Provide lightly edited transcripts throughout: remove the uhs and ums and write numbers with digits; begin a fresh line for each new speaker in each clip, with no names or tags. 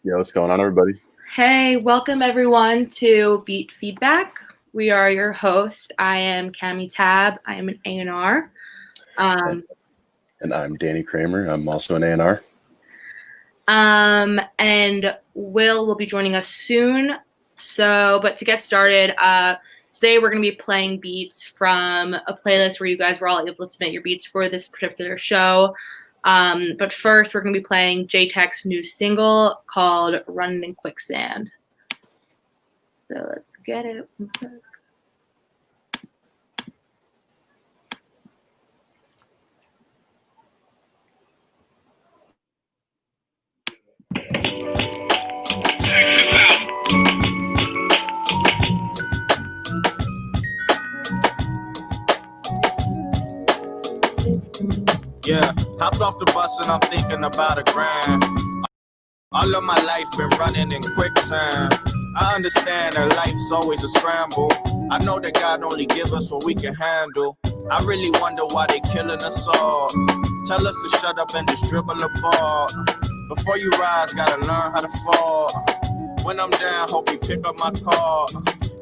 Yo, what's going on, everybody?
Hey, welcome everyone to Beat Feedback. We are your host. I am Cami Tab. I am an A&R.
And I'm Danny Kramer. I'm also an A&R.
And will be joining us soon. But to get started, today we're going to be playing beats from a playlist where you guys were all able to submit your beats for this particular show. But first, we're going to be playing J-Tech's new single called Running in Quicksand. So let's get it.
Yeah, hopped off the bus and I'm thinking about a grand. All of my life been running in quicksand. I understand that life's always a scramble. I know that God only give us what we can handle. I really wonder why they killing us all. Tell us to shut up and just dribble the ball. Before you rise, gotta learn how to fall. When I'm down, hope you pick up my call.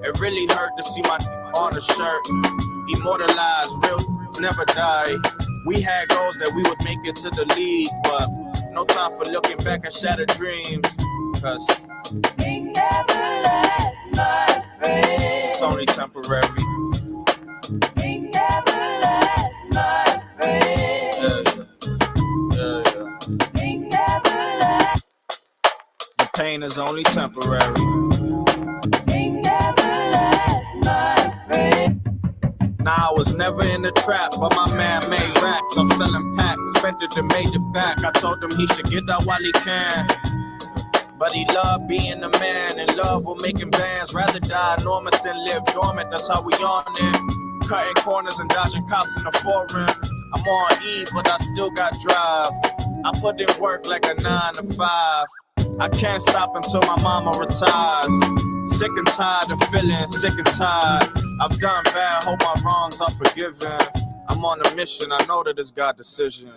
It really hurt to see my on a shirt. Immortalized, real never die. We had goals that we would make it to the league, but no time for looking back at shattered dreams. Cause it never lasts, my friend. It's only temporary. It never lasts, my friend. Yeah. It never lasts. The pain is only temporary. It never lasts, my friend. Nah, I was never in the trap, but my man made racks. I'm selling packs, spent it and made it back. I told him he should get out while he can. But he loved being a man, and love for making bands. Rather die enormous than live dormant, that's how we on it. Cutting corners and dodging cops in the foreign. I'm on E, but I still got drive. I put in work like a 9 to 5. I can't stop until my mama retires. Sick and tired of feeling sick and tired. I've done bad, hope my wrongs are forgiven. I'm on a mission, I know that it's God's decision.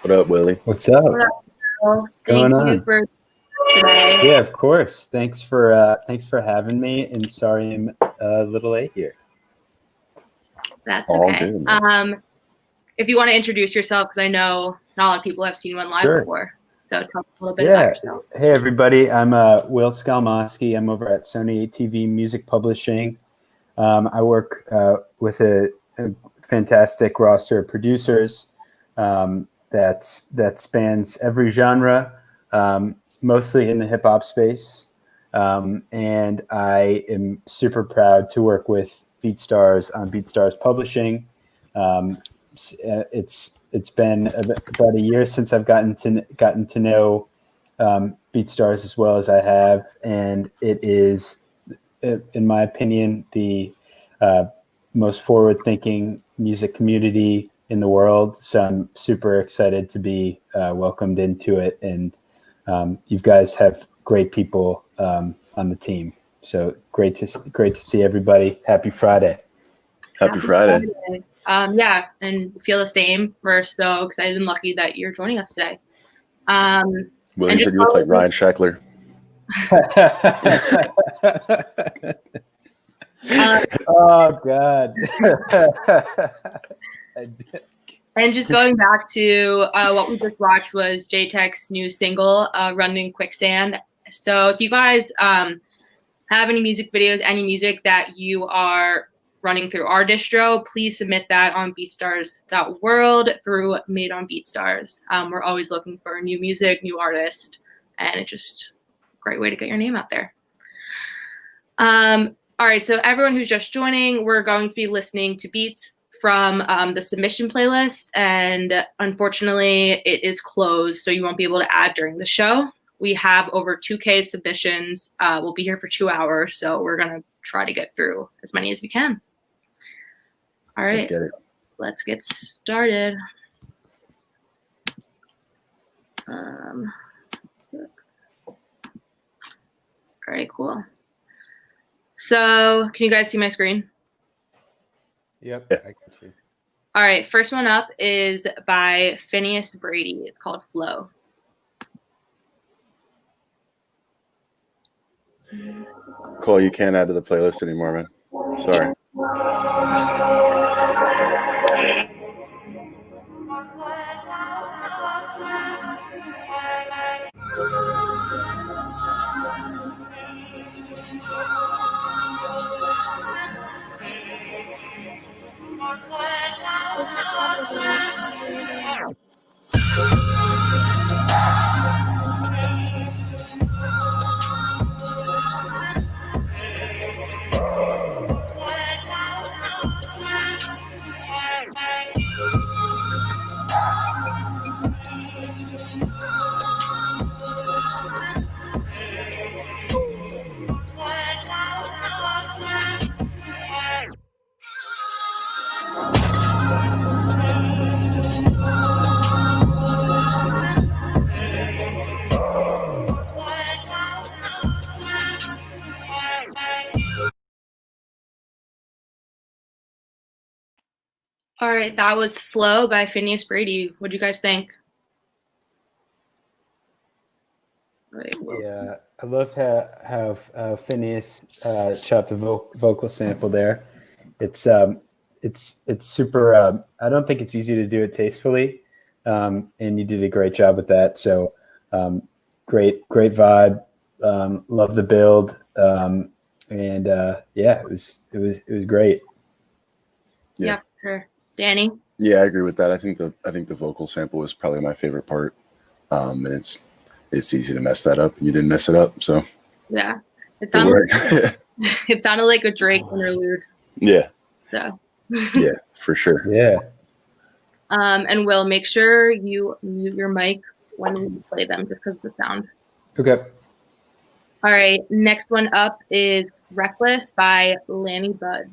What up, Willie?
What's up?
What up, Will? Thank you for today.
Yeah, of course. Thanks for having me, and sorry I'm a little late here.
That's okay. If you want to introduce yourself, because I know not a lot of people have seen you on live before. So tell us a little bit about yourself.
Hey, everybody. I'm Will Skalmoski. I'm over at Sony ATV Music Publishing. I work with a fantastic roster of producers that spans every genre, mostly in the hip hop space. And I am super proud to work with BeatStars on BeatStars Publishing. It's been about a year since I've gotten to know BeatStars as well as I have, and it is, in my opinion, the most forward-thinking music community in the world. So I'm super excited to be welcomed into it, and you guys have great people on the team. So great to see everybody. Happy Friday.
Happy Friday.
Yeah, and feel the same. We're so excited and lucky that you're joining us today.
Well, you said you look like Ryan Sheckler.
Oh, God.
And just going back to what we just watched was J-Tech's new single, Running in Quicksand. So if you guys have any music videos, any music that you are running through our distro, please submit that on BeatStars.world through Made on BeatStars. We're always looking for new music, new artists, and it's just a great way to get your name out there. All right, so everyone who's just joining, we're going to be listening to beats from the submission playlist, and unfortunately it is closed, so you won't be able to add during the show. We have over 2K submissions. We'll be here for 2 hours, so we're going to try to get through as many as we can. All right.
Let's get it.
let's get started. All right, cool. So can you guys see my screen?
Yep.
Yeah.
I got you.
All right, first one up is by Phineas Brady. It's called Flow.
Cole, you can't add to the playlist anymore, man. Sorry.
All right, that was Flow by Phineas Brady. What do you guys think? Right.
Yeah, I love how Phineas chopped the vocal sample there. It's super. I don't think it's easy to do it tastefully, and you did a great job with that. So great vibe. Love the build, and yeah, it was great.
Yeah, sure. Danny?
Yeah, I agree with that. I think the vocal sample was probably my favorite part. And it's easy to mess that up. You didn't mess it up, so
Yeah. It
it worked.
sounded like a Drake interlude.
Yeah,
So
yeah, for sure.
Yeah.
And Will, make sure you mute your mic when we play them just because of the sound.
Okay.
All right, next one up is Reckless by Lanny Budd.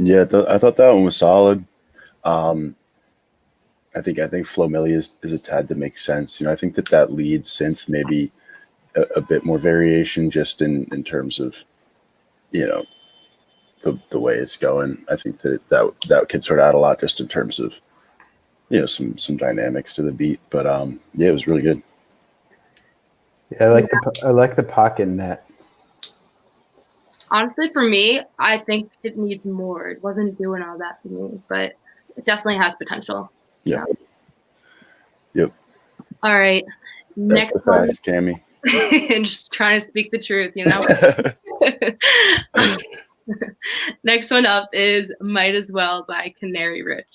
Yeah, I thought that one was solid. I think Flo Milli is a tad that makes sense. I think that lead synth maybe a bit more variation just in terms of the way it's going. I think that could sort of add a lot just in terms of some dynamics to the beat. But yeah, it was really good.
Yeah, I like the pocket in that.
Honestly, for me, I think it needs more. It wasn't doing all that for me, but it definitely has potential.
Yeah. Yep.
All right.
That's
Next
the
one.
facts, Cammy.
And just trying to speak the truth, Next one up is Might As Well by Canary Rich.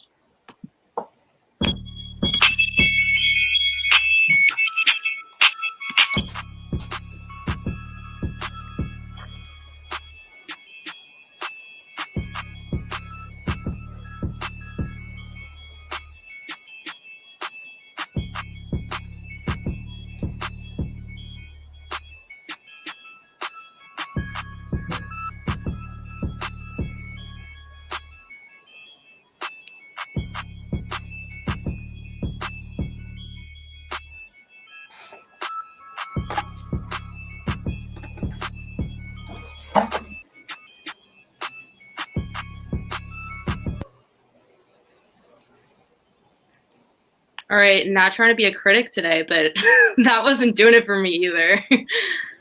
All right, not trying to be a critic today, but that wasn't doing it for me either.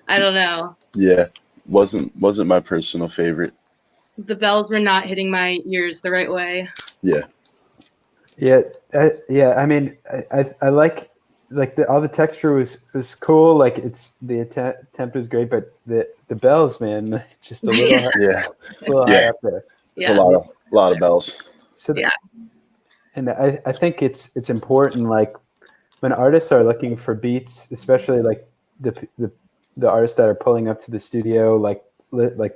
I don't know.
Yeah, wasn't my personal favorite.
The bells were not hitting my ears the right way.
Yeah.
Yeah. I mean, I like all the texture was cool. Like the attempt was great, but the bells, man, just a little just a little high up there.
It's a lot of bells.
So and I think it's important, like when artists are looking for beats, especially like the artists that are pulling up to the studio, like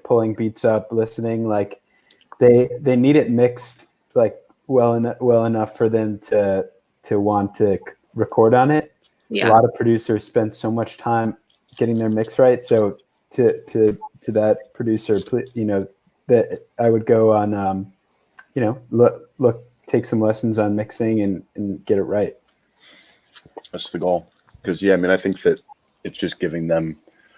pulling beats up, listening, like they need it mixed like well enough for them to want to record on it. A lot of producers spend so much time getting their mix right. So to that producer, you know, that I would go on, you know, look, take some lessons on mixing and get it right.
That's the goal. Because I mean, I think that it's just giving them.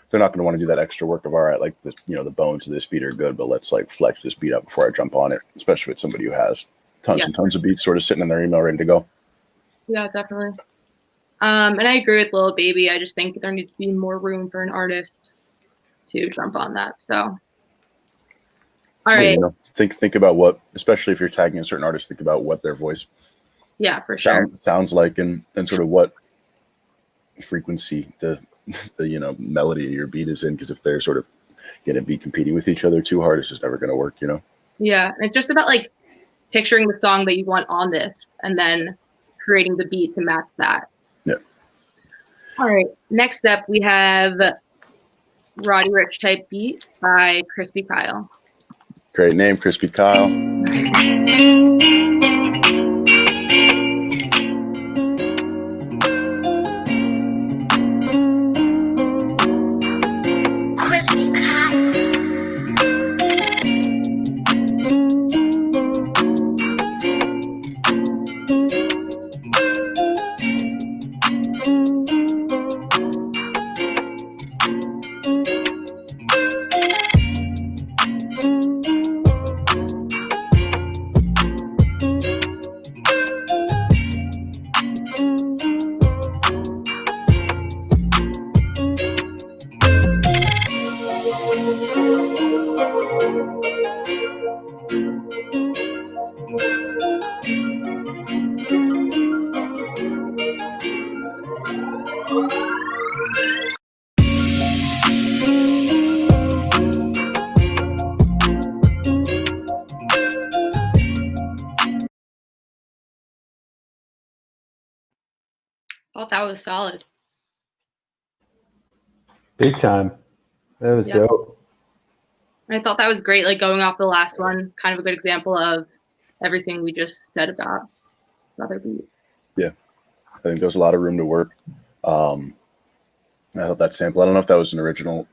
They're not going to want to do that extra work of, all right, like the bones of this beat are good, but let's like flex this beat up before I jump on it. Especially with somebody who has tons and tons of beats sort of sitting in their email ready to go.
Yeah, definitely. And I agree with Lil Baby. I just think there needs to be more room for an artist to jump on that. So, all right.
You know, think about what, especially if you're tagging a certain artist, think about what their voice
for sure
sounds like, and sort of what frequency the melody of your beat is in. Because if they're sort of going to be competing with each other too hard, it's just never going to work. You know. Yeah,
and it's just about like picturing the song that you want on this, and then creating the beat to match that.
Yeah.
All right. Next up, we have Roddy Ricch Type Beat by Crispy Kyle.
Great name, Crispy Kyle.
Thought that was solid.
Big time. That was dope.
I thought that was great. Like going off the last one, kind of a good example of everything we just said about other beats. Yeah,
I think there's a lot of room to work. I thought that sample, I don't know if that was an original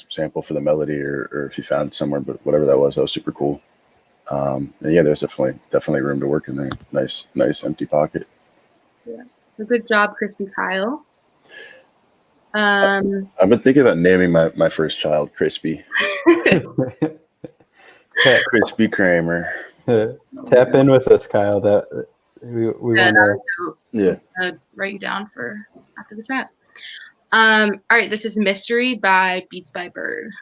sample for the melody or if you found it somewhere, but whatever that was super cool. And yeah, there's definitely room to work in there. Nice empty pocket.
Yeah. So good job, Crispy Kyle.
I've been thinking about naming my first child Crispy. Crispy Kramer.
Tap in with us, Kyle. That we want
to write you down for after the chat. All right, this is Mystery by Beats by Bird.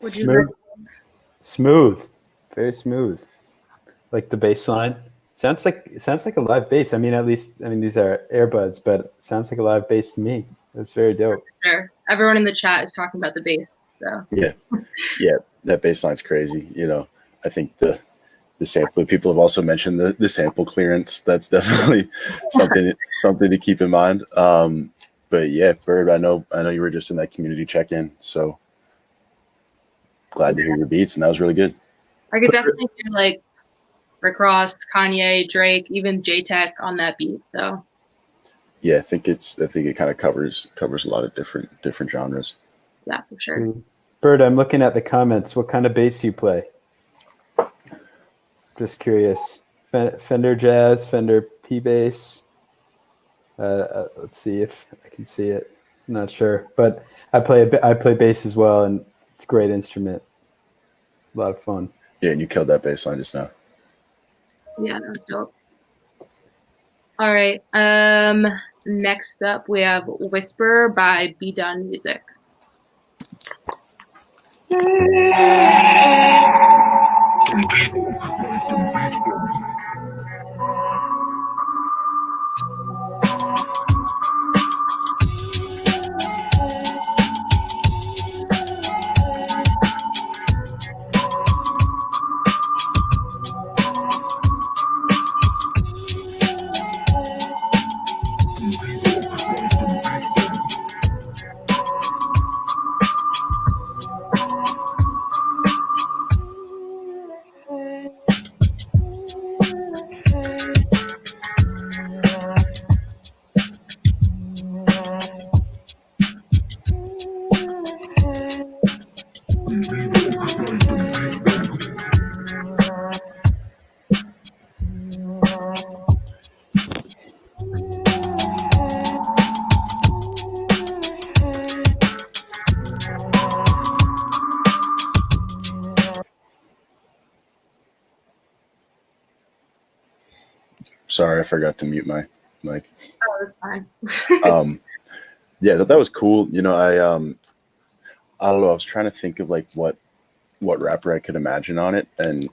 Would you
Smooth. Smooth. Very smooth. Like the bass line. Sounds like a live bass. I mean, at least these are earbuds, but it sounds like a live bass to me. It's very dope.
Sure. Everyone in the chat is talking about the bass. So
Yeah, that bass line's crazy. You know, I think the sample, people have also mentioned the sample clearance. That's definitely something to keep in mind. But yeah, Bird, I know you were just in that community check-in, so glad to hear your beats, and that was really good.
I could definitely do like Rick Ross, Kanye, Drake, even J-Tech on that beat. So
yeah, I think it kind of covers a lot of different genres.
Yeah, for sure.
Bird, I'm looking at the comments. What kind of bass you play? Just curious. Fender Jazz, Fender P bass. Let's see if I can see it. I'm not sure, but I play bass as well, and it's a great instrument. A lot of fun.
Yeah, and you killed that bass line just now.
Yeah, that was dope. All right. Next up, we have Whisper by Be Done Music.
Sorry, I forgot to mute my mic.
Oh, that's fine.
Yeah, that was cool. You know, I don't know. I was trying to think of like what rapper I could imagine on it, and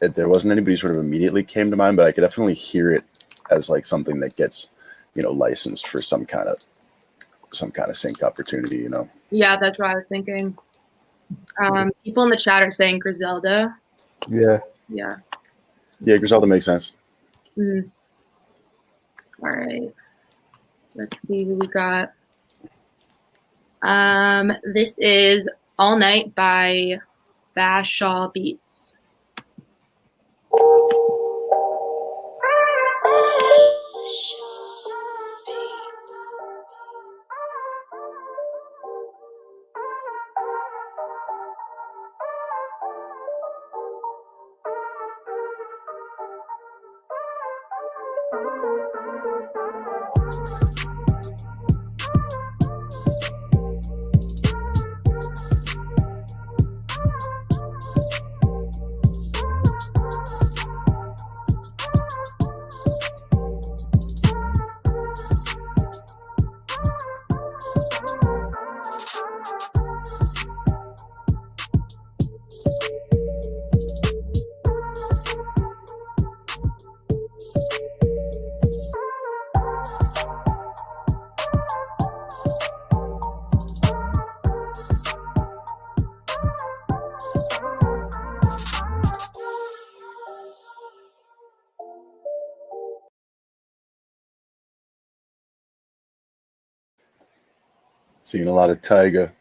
there wasn't anybody sort of immediately came to mind, but I could definitely hear it as like something that gets, you know, licensed for some kind of sync opportunity. You know.
Yeah, that's what I was thinking. People in the chat are saying Griselda.
Yeah.
Yeah.
Yeah, Griselda makes sense.
Mm. All right. Let's see who we got. This is All Night by Bashaw Beats.
Seeing a lot of Tyga.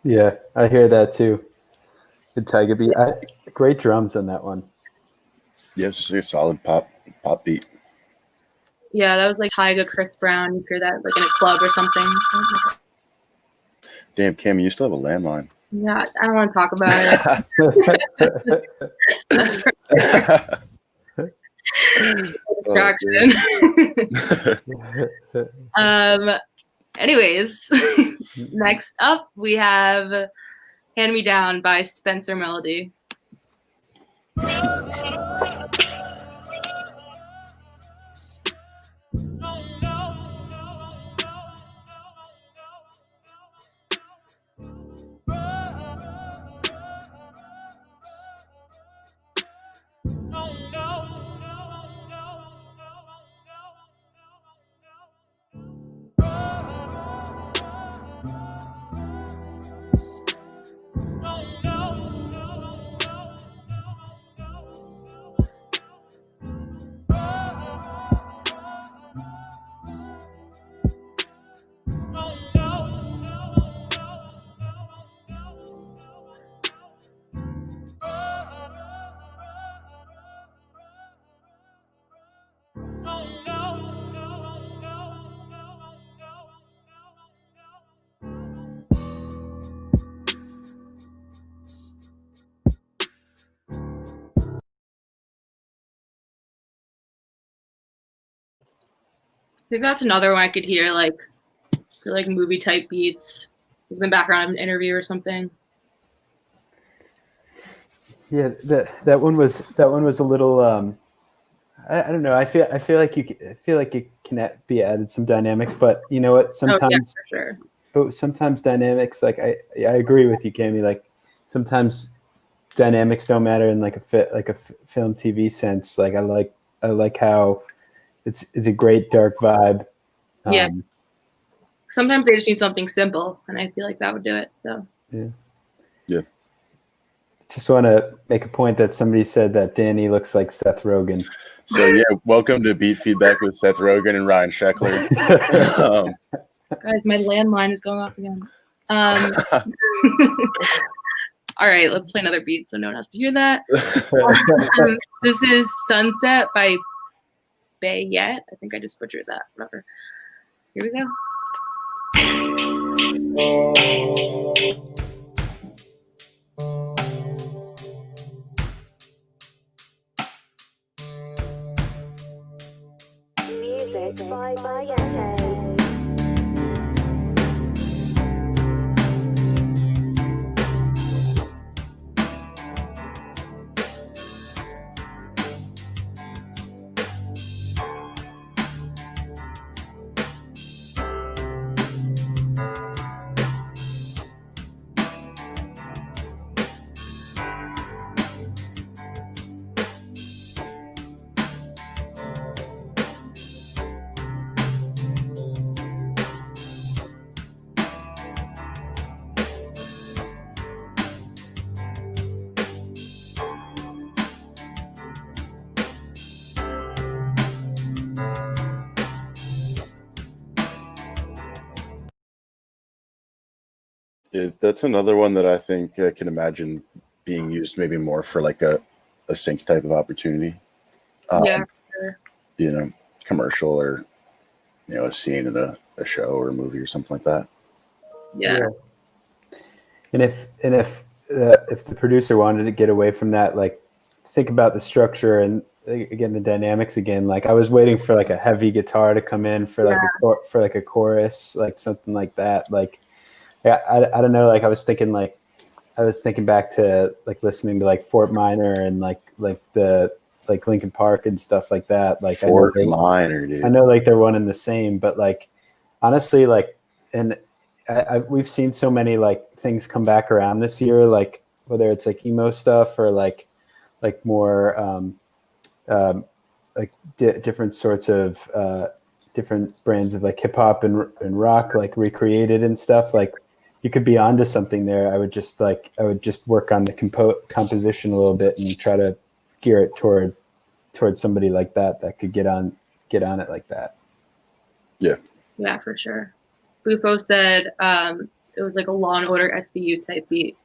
Yeah, I hear that too. Good Tyga beat. Great drums on that one.
Yeah, it's just a solid pop beat.
Yeah, that was like Tyga, Chris Brown. You hear that like in a club or something.
Damn, Cam, you still have a landline.
Yeah, I don't want to talk about it. Distraction. Anyways, next up we have Hand Me Down by Spencer Melody. I think that's another one I could hear, like, for like movie type beats in the background of an interview or something.
Yeah, that one was a little. I don't know. I feel like it can be added some dynamics, but you know what? Sometimes,
for sure.
But sometimes dynamics, like I agree with you, Cami. Like sometimes dynamics don't matter in like a film TV sense. Like I like how it's a great dark vibe.
Yeah. Sometimes they just need something simple, and I feel like that would do it. So
Yeah.
Just want to make a point that somebody said that Danny looks like Seth Rogen.
So yeah, welcome to Beat Feedback with Seth Rogen and Ryan Sheckler.
Guys, my landline is going off again. All right, let's play another beat so no one has to hear that. This is Sunset by Bayet. I think I just butchered that. Whatever. Here we go.
Music by Bayete.
Yeah, that's another one that I think I can imagine being used maybe more for like a sync type of opportunity.
Yeah, sure.
You know, commercial or, you know, a scene in a show or a movie or something like that.
Yeah.
And if the producer wanted to get away from that, like think about the structure and again the dynamics again. Like I was waiting for like a heavy guitar to come in for like a chorus, like something like that. Like I don't know. Like I was thinking back to like listening to like Fort Minor and like the like Linkin Park and stuff like that. Like
Fort Minor, dude.
I know like they're one and the same, but like honestly, like and we've seen so many like things come back around this year, like whether it's like emo stuff or like more different sorts of different brands of like hip hop and rock like recreated and stuff. Like you could be onto something there. I would just work on the composition a little bit and try to gear it toward somebody like that could get on it like that.
Yeah, for sure. Bufo said it was like a Law and Order SVU type beat.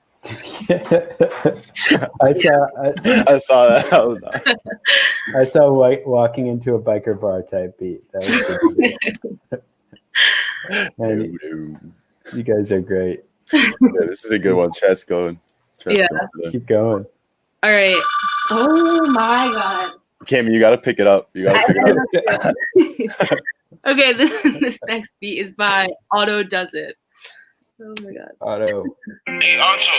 I saw that. I saw White walking into a biker bar type beat. That was good. You guys are great.
Yeah, this is a good one. Chat's going.
Keep going.
All right. Oh my God.
Cam, you got to pick it up.
Okay, this next beat is by Auto Does It. Oh my God.
Auto.
Hey, Auto.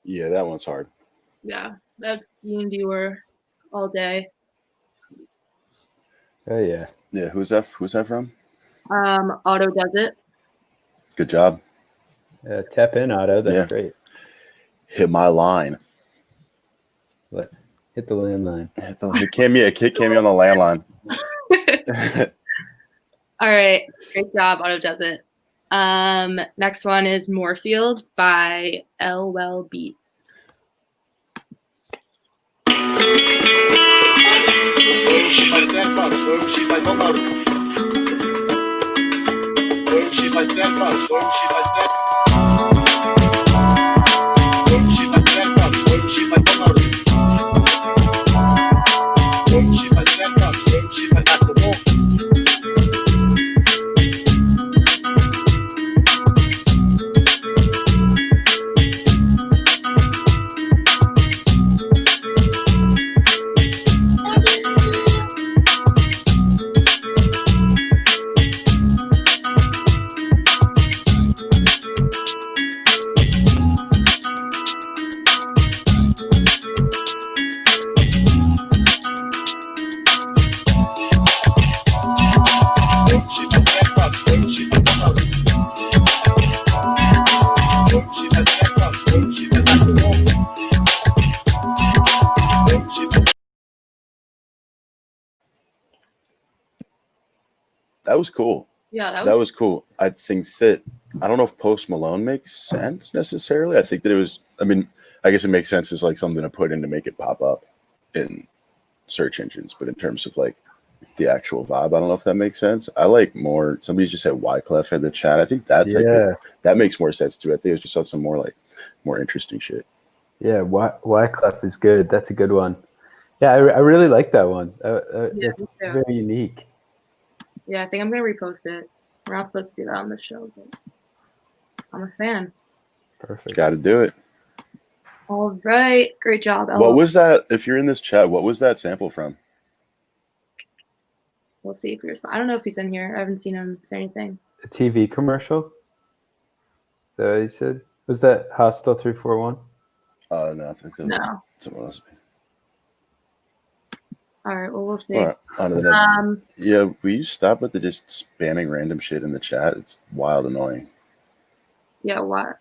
Yeah, that one's hard.
Yeah, that's D&D were all day.
Oh yeah.
Yeah, who's that? Who's that from?
Auto does it.
Good job.
Tap in, Otto. That's
Yeah.
great.
Hit my line.
What? Hit the landline.
It came me on the landline.
All right, great job. Auto does it. Next one is Moorfields by Well Beats.
That was cool.
Yeah,
That was cool. I think that I don't know if Post Malone makes sense necessarily. I think that it was. I mean, I guess it makes sense as like something to put in to make it pop up in search engines. But in terms of like the actual vibe, I don't know if that makes sense. I like more. Somebody just said Wyclef in the chat. I think that's that makes more sense too. I think it's just some more interesting shit.
Yeah, Wyclef is good. That's a good one. Yeah, I really like that one. It's very unique.
Yeah, I think I'm gonna repost it. We're not supposed to do that on the show, but I'm a fan.
Perfect.
Got to do it.
All right, great job, Ella.
What was that? If you're in this chat, what was that sample from?
We'll see if you're. I don't know if he's in here. I haven't seen him say anything.
A TV commercial? Is that what he said? Was that Hostel 341?
No, I think that
No.
someone else.
All right, well, we'll see.
All right, on to the next. Yeah, will you stop with the just spamming random shit in the chat? It's wild annoying.
Yeah, what?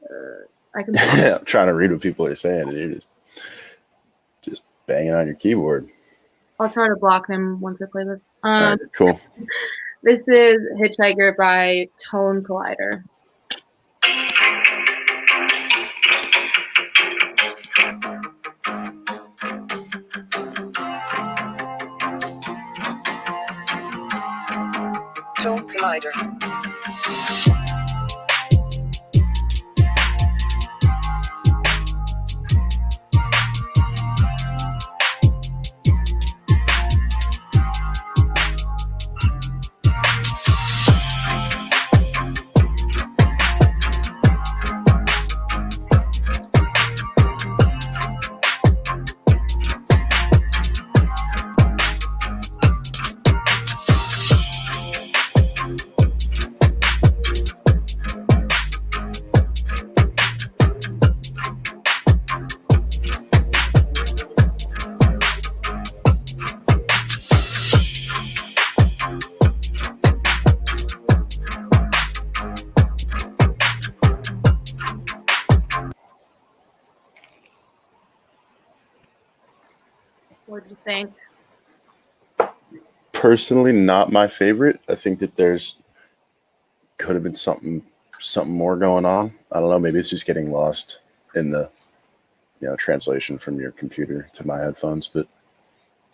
I can.
I'm trying to read what people are saying, and you're just banging on your keyboard.
I'll try to block him once I play this.
All right, cool.
This is Hitchhiker by Tone Collider.
Tone Collider.
What do you think?
Personally, not my favorite. I think that could have been something more going on. I don't know. Maybe it's just getting lost in the translation from your computer to my headphones, but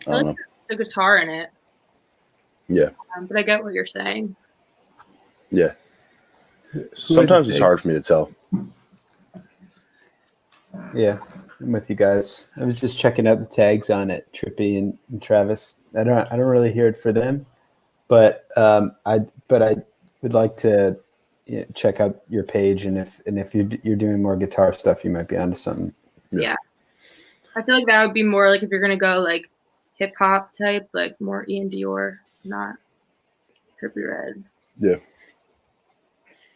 I
I
don't
like
know.
the guitar in it.
Yeah.
But I get what you're saying.
Yeah. Sometimes it's hard for me to tell.
Yeah, I'm with you guys. I was just checking out the tags on it, Trippy and Travis. I don't really hear it for them, but I would like to check out your page, and if you're doing more guitar stuff, you might be onto something.
Yeah. I feel like that would be more like if you're gonna go like hip hop type, like more Ian Dior, not Trippy Red.
Yeah.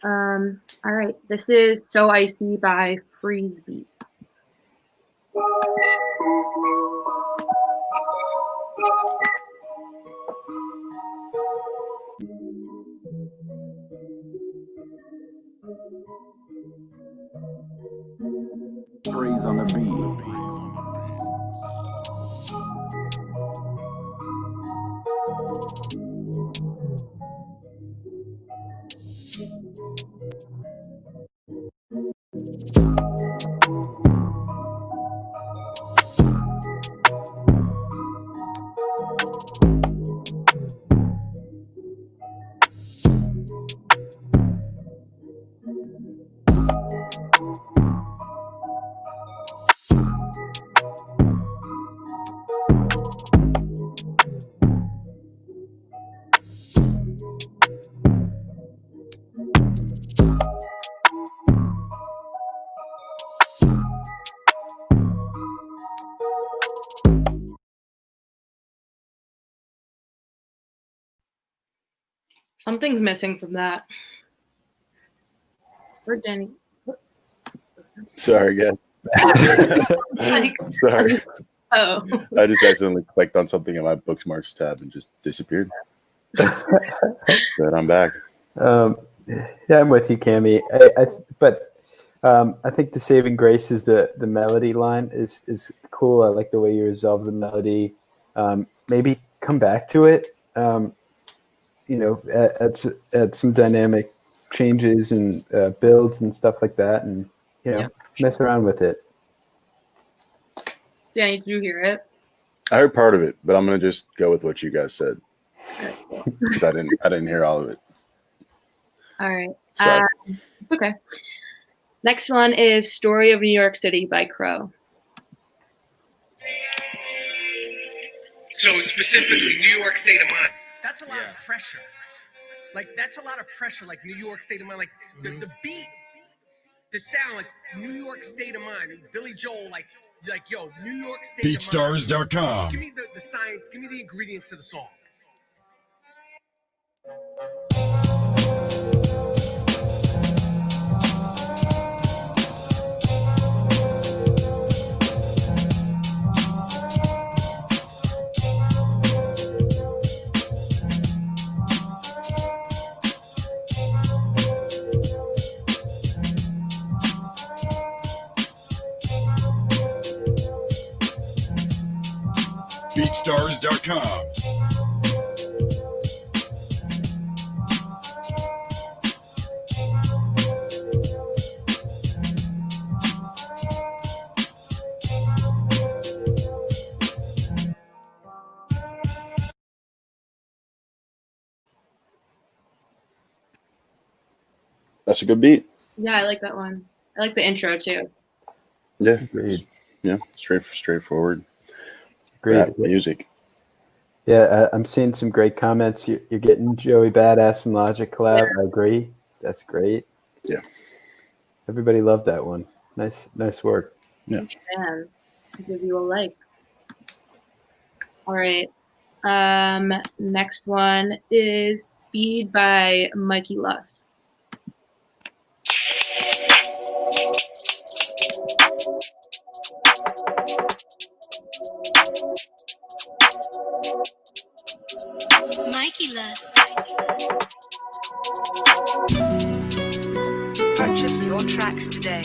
All right. This is So Icy by Freeze Beat.
Freeze on the beat.
Something's missing from that. Where'd Danny?
Sorry, guys.
Like,
Sorry.
oh.
I just accidentally clicked on something in my bookmarks tab and just disappeared. But I'm back.
Yeah, I'm with you, Cammy. I think the saving grace is the melody line is cool. I like the way you resolve the melody. Maybe come back to it. Add some dynamic changes and builds and stuff like that, and mess around with it.
Danny, did you hear it?
I heard part of it, but I'm gonna just go with what you guys said because I didn't hear all of it.
All right.
So
It's okay. Next one is Story of New York City by Crow.
So specifically, New York State of Mind. That's a lot of pressure. Like, that's a lot of pressure, like New York State of Mind. Like, the beat, the sound, like New York State of Mind. Billy Joel, like yo, New York State of Mind.
BeatStars.com.
Give me the science, give me the ingredients of the song.
BeatStars.com.
that's a good beat.
Yeah, I like that one. I like the intro too.
Yeah.
Agreed.
Yeah. Straightforward.
Great
Rap music.
Yeah, I'm seeing some great comments. You're getting Joey Badass and Logic collab. I agree. That's great.
Yeah.
Everybody loved that one. Nice work.
Yeah.
Man, I'll give you a like. All right. Next one is Speed by Mikey Luss.
Mikey Less. Purchase your tracks today.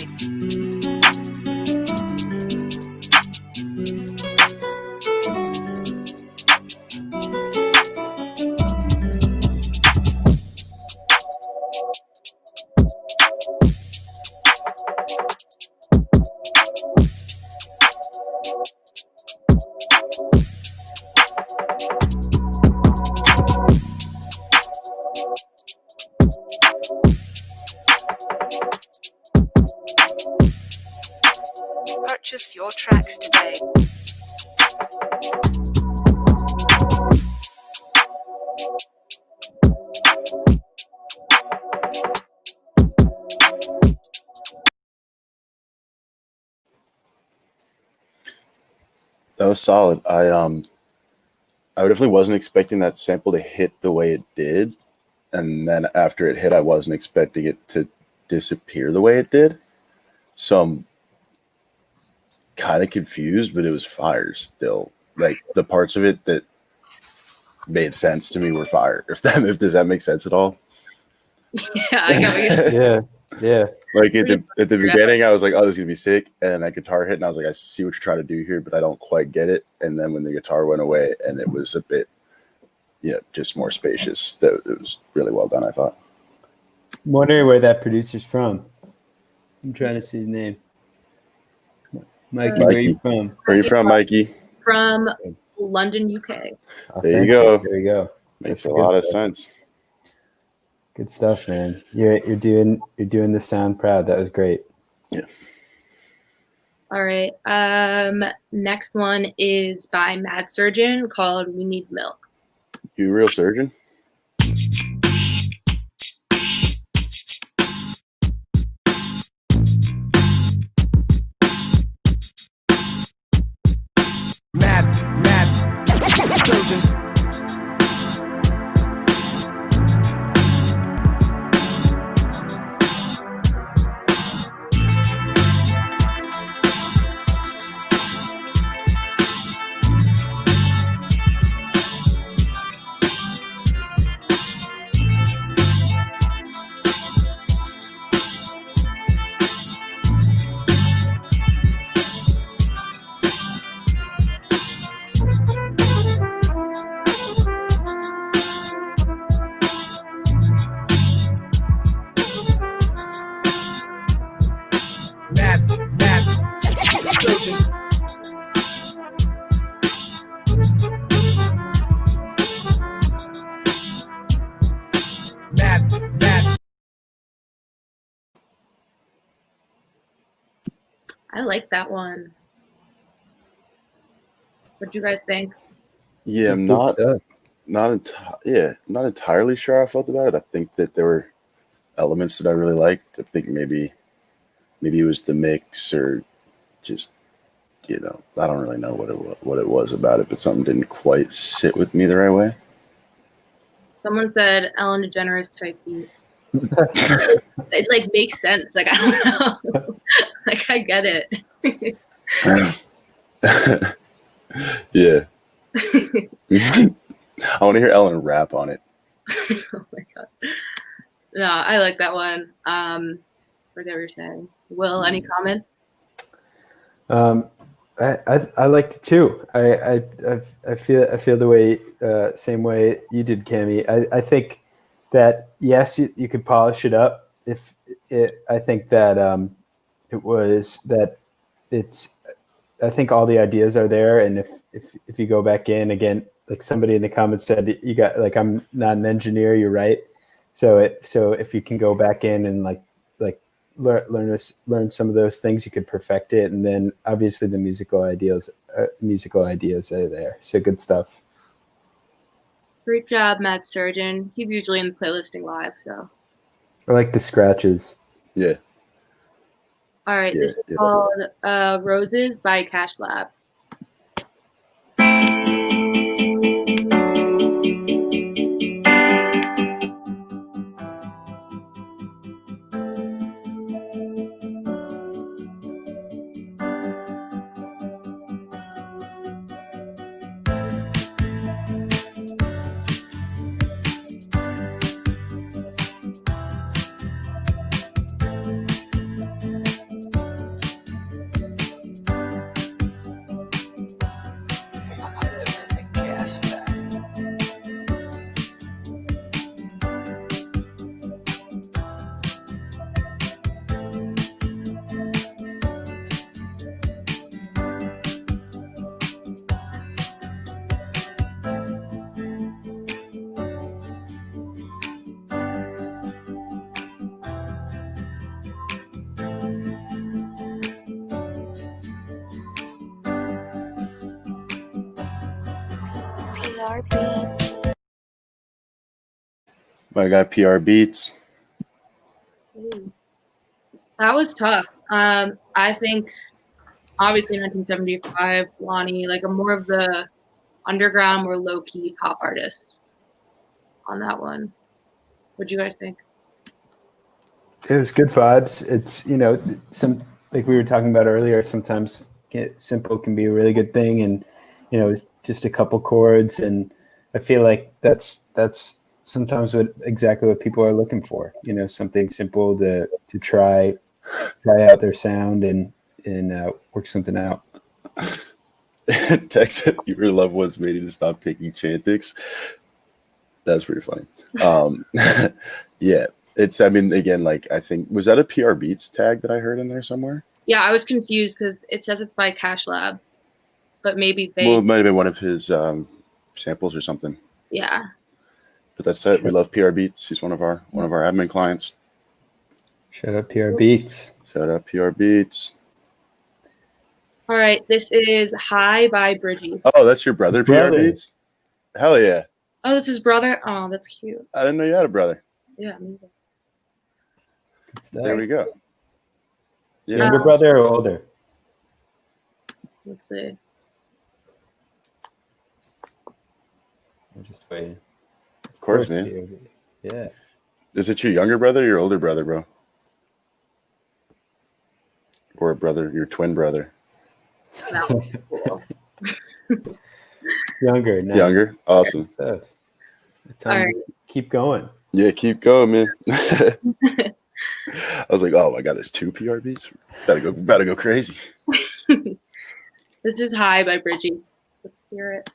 tracks today.
That was solid. I definitely wasn't expecting that sample to hit the way it did, and then after it hit, I wasn't expecting it to disappear the way it did. So I'm kind of confused, but it was fire still. Like the parts of it that made sense to me were fire. If does that make sense at all?
Yeah, I got what you're saying.
Yeah.
Like at the beginning, I was like, "Oh, this is gonna be sick," and then that guitar hit, and I was like, "I see what you're trying to do here, but I don't quite get it." And then when the guitar went away, and it was a bit, just more spacious. That it was really well done, I thought.
I'm wondering where that producer's from. I'm trying to see his name. Mikey, where are you from?
Where are you from, Mikey?
From London, UK.
Oh,
There you go.
There you go.
Makes
That's
a lot
good
of
stuff.
sense.
Good stuff, man. You're doing the sound proud. That was great.
Yeah.
All right. Next one is by Mad Surgeon called "We Need Milk."
You a real surgeon?
Mad surgeon.
I like that one. What do you guys think?
Yeah, I'm not entirely sure how I felt about it. I think that there were elements that I really liked. I think maybe it was the mix, or just I don't really know what it was about it, but something didn't quite sit with me the right way.
Someone said Ellen DeGeneres type beat. It like makes sense. Like I don't know. Like I get it.
Yeah. I want to hear Ellen rap on it.
Oh my god. No, I like that one. Whatever you're saying. Will, any comments?
I liked it too. I feel the way same way you did, Cammy. I think that yes, you could polish it up. I think that it was that it's. I think all the ideas are there, and if you go back in again, like somebody in the comments said, you got like I'm not an engineer. You're right. So if you can go back in and like learn some of those things, you could perfect it, and then obviously the musical ideas are there. So good stuff.
Great job, Matt Surgeon. He's usually in the playlisting live, so.
I like the scratches.
Yeah.
All right, this is called Roses by Cash Lab.
PR Beats.
My guy PR Beats.
Ooh. That was tough. I think obviously 1975, Lonnie, like a more of the underground, more low key pop artist on that one. What do you guys think?
It was good vibes. It's, you know, some, like we were talking about earlier, sometimes simple can be a really good thing, and, you know, just a couple chords, and I feel like that's sometimes exactly what people are looking for. You know, something simple to try out their sound and work something out.
Text it, your loved ones made you to stop taking Chantix. That's pretty funny. Yeah, it's, I mean, again, like, I think, was that a PR Beats tag that I heard in there somewhere?
Yeah, I was confused because it says it's by Cash Lab, but maybe they.
Well, it might have been one of his samples or something.
Yeah.
But that's it. We love PR Beats. He's one of our admin clients.
Shout out PR Beats.
Shout out PR Beats.
All right, this is High by Bridgie.
Oh, that's your brother, PR Beats? Hell yeah.
Oh, that's his brother? Oh, that's cute.
I didn't know you had a brother.
Yeah, me too.
There we go. Yeah.
Younger brother or older?
Let's see.
I'm just waiting.
Of course, man.
Yeah.
Is it your younger brother or your older brother, bro? Or a brother, your twin brother?
That was cool.
Younger. Nice.
Younger? Awesome.
All right. Keep going.
Yeah, keep going, man. I was like, oh my God, there's 2 PR Beats? Better go crazy.
This is High by Bridgie. Let's hear it.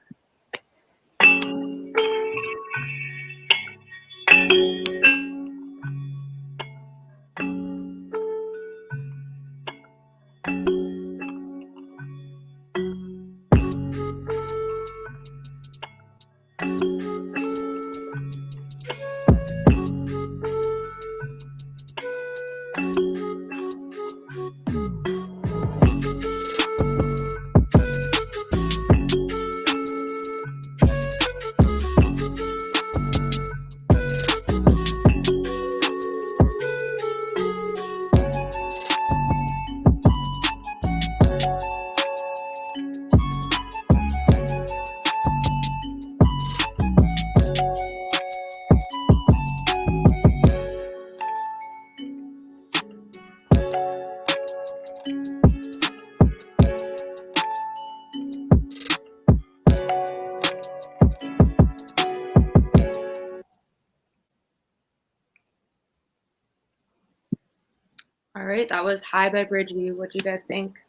All right, that was High by Bridgie. What do you guys think?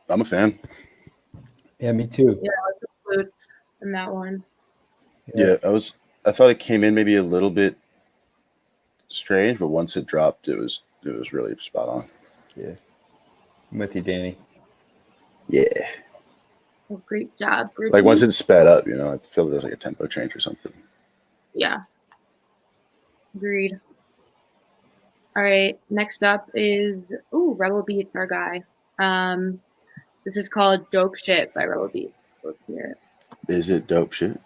I'm a fan.
Yeah, me too.
Yeah, I like the flutes in that one.
Yeah, I thought it came in maybe a little bit strange, but once it dropped, it was really spot on.
Yeah. I'm with you, Danny.
Yeah.
Well, great job, Bridgie.
Like once it sped up, you know, I feel there's like a tempo change or something.
Yeah. Agreed. All right, next up is Rebel Beats, our guy. This is called Dope Shit by Rebel Beats. Let's hear it.
Is it dope shit?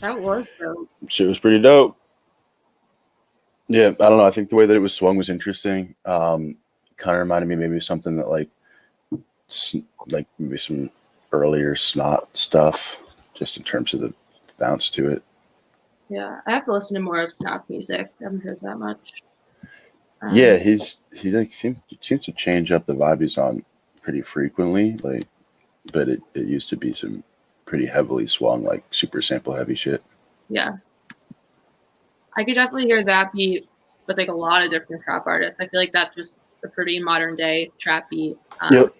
That was dope.
Shit was pretty dope. Yeah, I don't know. I think the way that it was swung was interesting. Kind kind of reminded me maybe of something that like maybe some earlier Snot stuff, just in terms of the bounce to it.
Yeah, I have to listen to more of Snot's music. I haven't heard that much.
Yeah, he like seems to change up the vibe he's on pretty frequently. Like, but it used to be some pretty heavily swung, like super sample heavy shit.
Yeah, I could definitely hear that beat with like a lot of different trap artists. I feel like that's just a pretty modern day trap beat.
Yep,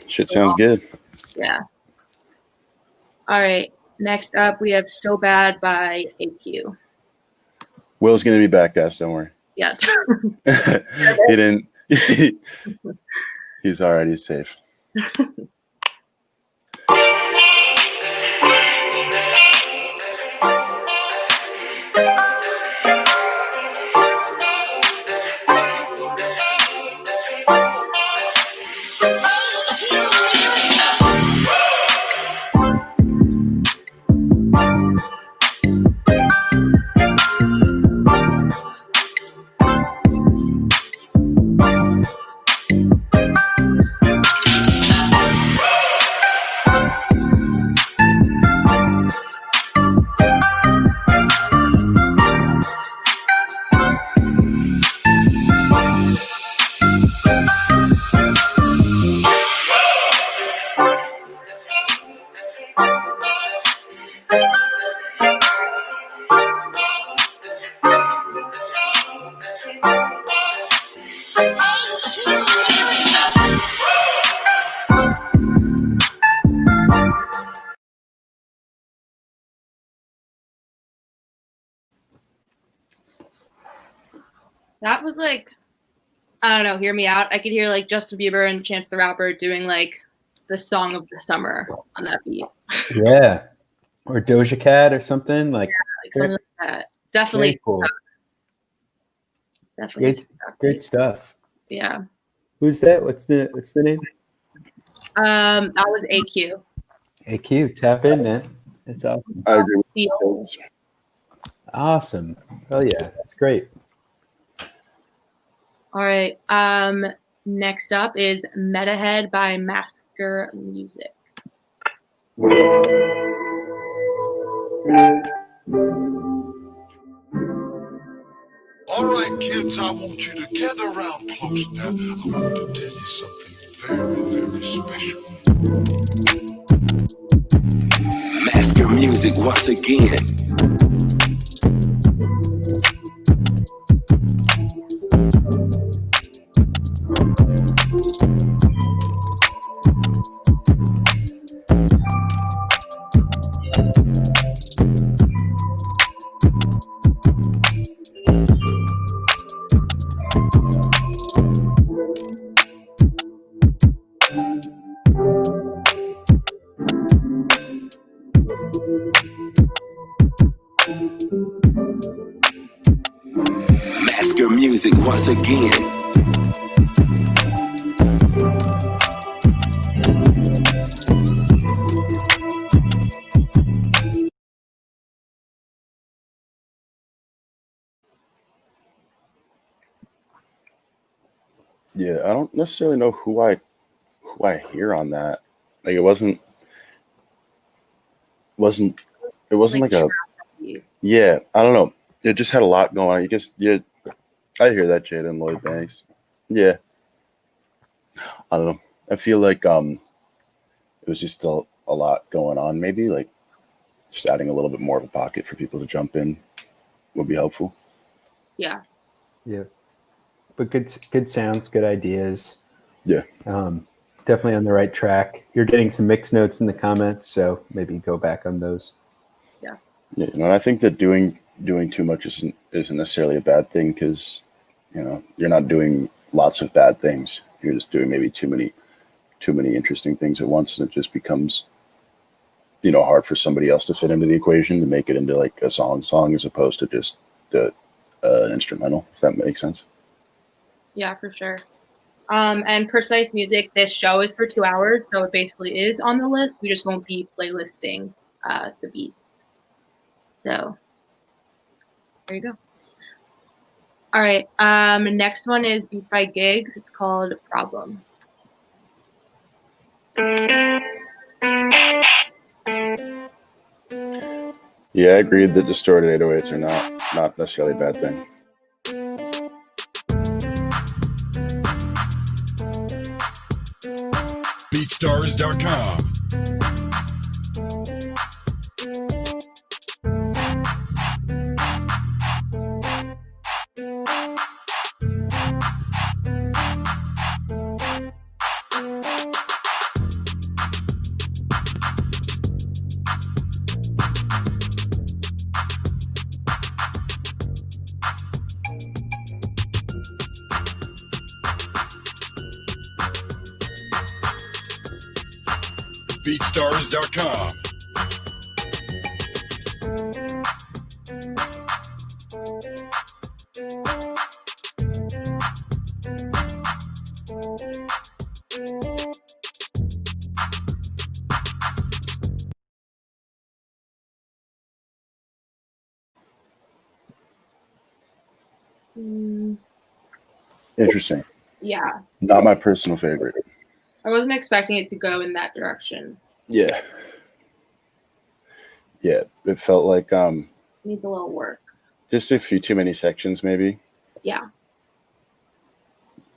shit sounds good.
Yeah. All right. Next up, we have "So Bad" by AQ.
Will's gonna be back, guys. Don't worry.
Yeah.
He didn't. He's all right. He's safe.
That was like, I don't know, hear me out. I could hear like Justin Bieber and Chance the Rapper doing like the song of the summer on that beat.
Yeah. Or Doja Cat or something like,
Like something like that. Definitely.
very cool.
Definitely.
Great stuff.
Yeah.
Who's that? What's the name?
That was AQ.
AQ, tap in, man. That's awesome.
I agree with
The old-
you.
Awesome. Oh yeah, that's great.
All right. Next up is Metahead by Masker Music.
All right, kids, I want you to gather around close now. I want to tell you something very, very special.
Masker Music once again. Masker Music once again.
Yeah, I don't necessarily know who I hear on that. Like it wasn't like a yeah, I don't know. It just had a lot going on. You guess yeah, I hear that Jada and Lloyd Banks. Yeah. I don't know. I feel like it was just a lot going on. Maybe like just adding a little bit more of a pocket for people to jump in would be helpful.
Yeah.
Yeah. But good sounds, good ideas.
Yeah.
Definitely on the right track. You're getting some mixed notes in the comments, so maybe go back on those.
Yeah.
Yeah, you know, and I think that doing too much isn't necessarily a bad thing because, you know, you're not doing lots of bad things. You're just doing maybe too many interesting things at once, and it just becomes, you know, hard for somebody else to fit into the equation to make it into like a song as opposed to just an instrumental, if that makes sense.
Yeah, for sure. And Precise Music, this show is for 2 hours, so it basically is on the list. We just won't be playlisting the beats. So there you go. All right. Next one is Beats by Gigs. It's called Problem.
Yeah, I agreed that distorted 808s are not necessarily a bad thing.
BeatStars.com. BeatStars.com.
Interesting.
Yeah.
Not my personal favorite.
I wasn't expecting it to go in that direction.
Yeah. Yeah, it felt like
Needs a little work.
just a few too many sections, maybe.
Yeah.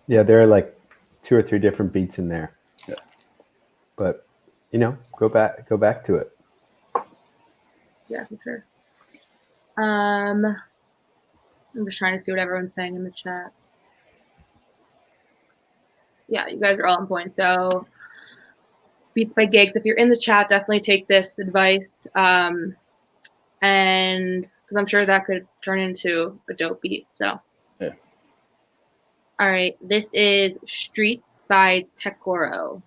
Yeah, there are like 2 or 3 different beats in there.
Yeah.
But go back to it.
Yeah, for sure. I'm just trying to see what everyone's saying in the chat. Yeah, you guys are all on point. So Beats by Gigs, if you're in the chat, definitely take this advice. And because I'm sure that could turn into a dope beat. So
yeah.
All right, this is Streets by Tekoro.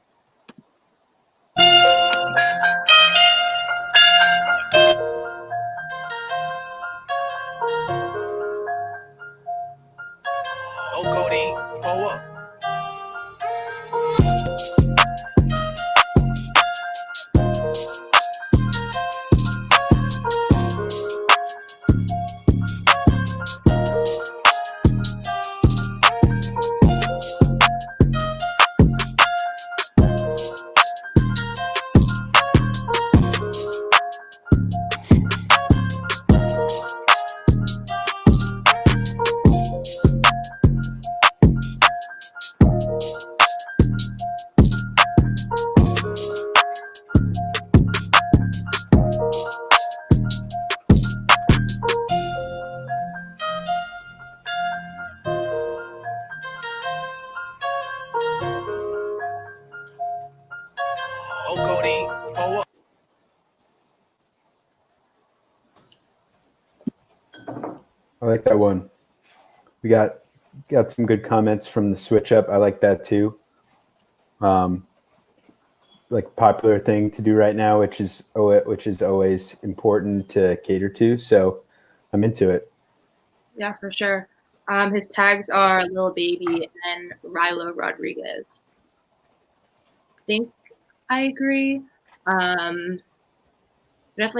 Oh, Cody, pull up. Oh, Cody, pull up.
I like that one. We got some good comments from the switch up. I like that too. Like popular thing to do right now, which is always important to cater to. So I'm into it.
Yeah, for sure. His tags are Lil Baby and Rilo Rodriguez. I think I agree. Definitely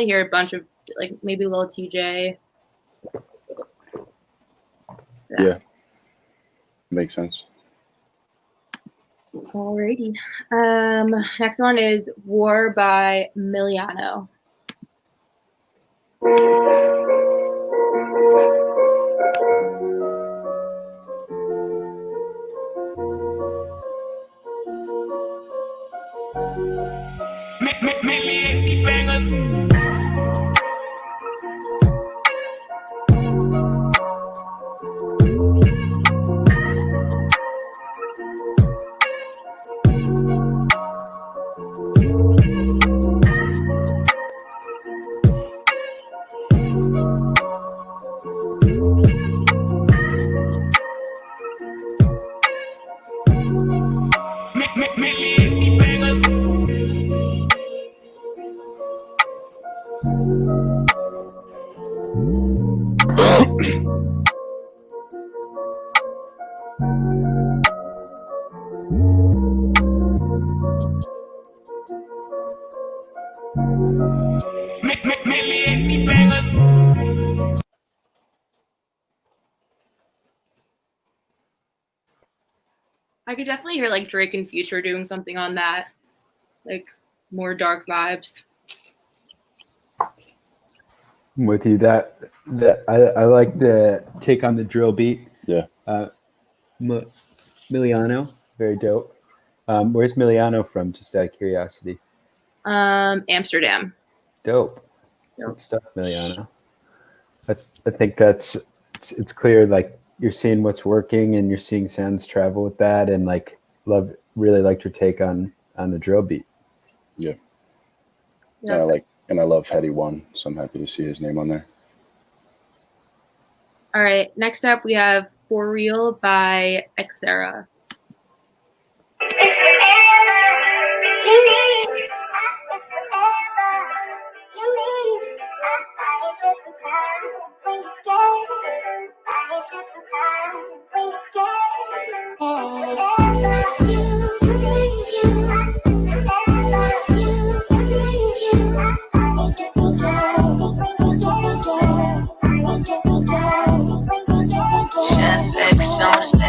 hear a bunch of like maybe Lil TJ.
Yeah. Makes sense.
Alrighty. Next one is War by Miliano. I could definitely hear like Drake and Future doing something on that, like more dark vibes.
I'm with you. That I like the take on the drill beat.
Yeah.
Miliano, very dope. Where's Miliano from? Just out of curiosity.
Amsterdam.
Dope. Good stuff, Miliano. I think that's it's clear. Like you're seeing what's working, and you're seeing sounds travel with that, and like really liked your take on the drill beat.
Yeah.
Yeah.
And I love Heady One, so I'm happy to see his name on there.
All right. Next up, we have For Real by Xera.
Chef X on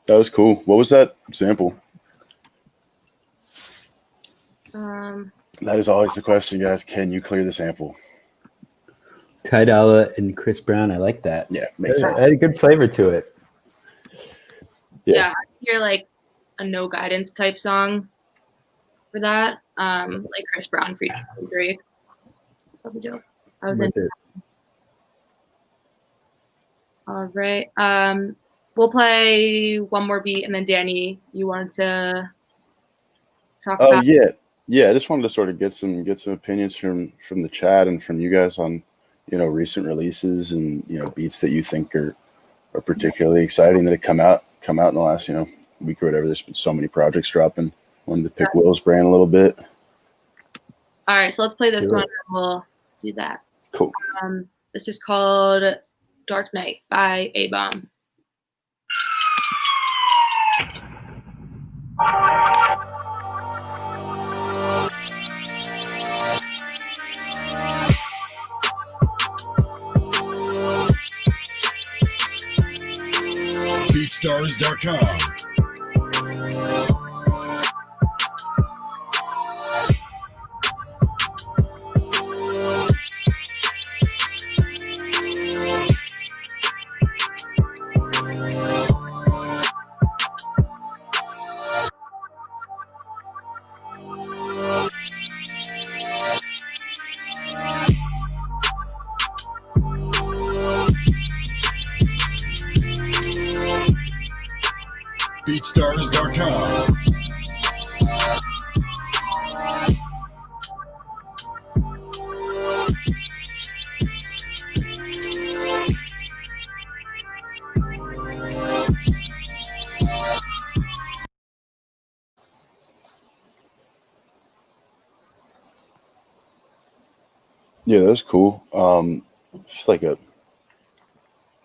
That was cool. What was that sample? That is always the question, guys. Can you clear the sample?
Ty Dolla and Chris Brown. I like that.
Yeah, makes
It
sense.
had a good flavor to it.
Yeah, I hear like a No Guidance type song for that. Like Chris Brown featuring Drake. That'd be dope. I was
With
in.
it.
All right. We'll play one more beat, and then Danny, you wanted to talk
Oh
about.
yeah. I just wanted to sort of get some opinions from the chat and from you guys on, recent releases and beats that you think are particularly exciting that have come out in the last week or whatever. There's been so many projects dropping. Wanted to pick Will's brain a little bit.
All right, so let's play this
Sure.
one, and we'll do that.
Cool.
This is called Dark Knight by A-Bomb.
BeatStars.com. BeatStars.com.
Yeah, that was cool. It's like a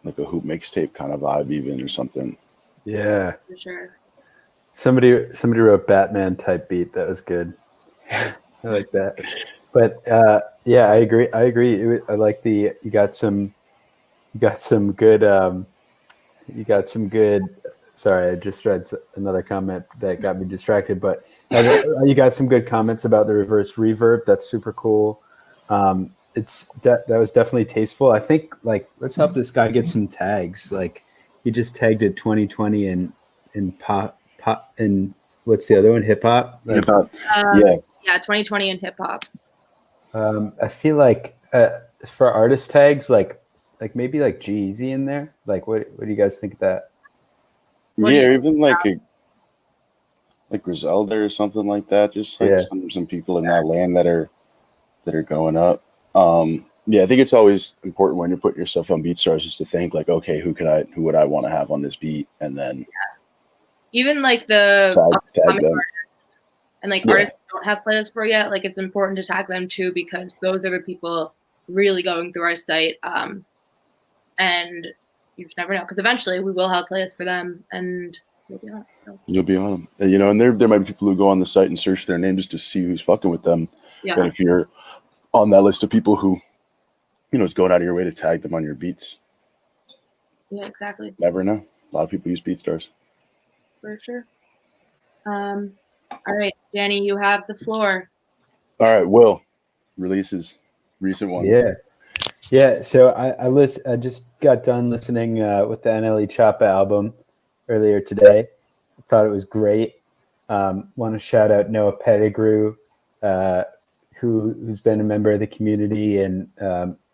hoop mixtape kind of vibe even or something.
Yeah.
For sure.
Somebody wrote Batman type beat. That was good. I like that. But yeah, I agree. I like you got some good. Sorry, I just read another comment that got me distracted. But you got some good comments about the reverse reverb. That's super cool. That was definitely tasteful. I think let's help this guy get some tags. Like he just tagged it 2020 in pop and what's the other one? Hip hop.
Hip hop.
Yeah, 2020 in hip hop.
I feel like for artist tags, like maybe like G-Eazy in there. Like what do you guys think of that?
What do you
Yeah, or
think
even like Griselda or something like that. Just like
Yeah.
some people in that land that are going up. Yeah, I think it's always important when you're putting yourself on BeatStars just to think like, okay, who would I want to have on this beat, and then
even like the
tag
upcoming
them.
artists and like
Yeah.
artists who don't have playlists for yet, like it's important to tag them too, because those are the people really going through our site. And you just never know, because eventually we will have playlists for them, and you'll be on it. So.
You'll be on them, and, you know, and there might be people who go on the site and search their name just to see who's fucking with them.
Yeah.
But if you're on that list of people who, you know, is going out of your way to tag them on your beats,
yeah, exactly.
Never know. A lot of people use BeatStars.
For sure. All right, Danny, you have the floor.
All right, Will, releases, recent ones.
Yeah. So I just got done listening with the NLE Choppa album earlier today. I thought it was great. Want to shout out Noah Pettigrew, who's been a member of the community and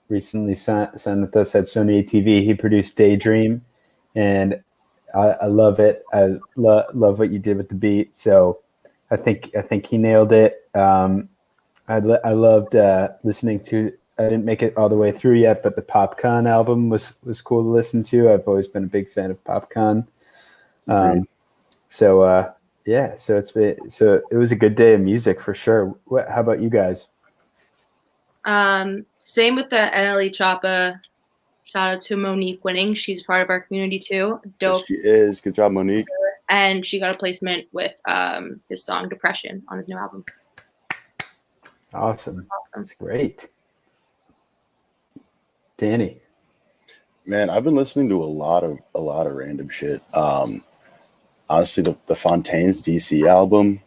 recently signed with us at Sony ATV. He produced Daydream, and I love it. I love what you did with the beat. So I think he nailed it. I loved listening to. I didn't make it all the way through yet, but the Popcon album was cool to listen to. I've always been a big fan of Popcon. So it was a good day of music for sure. How about you guys?
Same with the NLE Choppa. Shout out to Monique winning. She's part of our community too. Dope.
Yes, she is. Good job, Monique.
And she got a placement with his song Depression on his new album.
Awesome. That's great. Danny.
Man, I've been listening to a lot of random shit. Honestly, the Fontaines DC album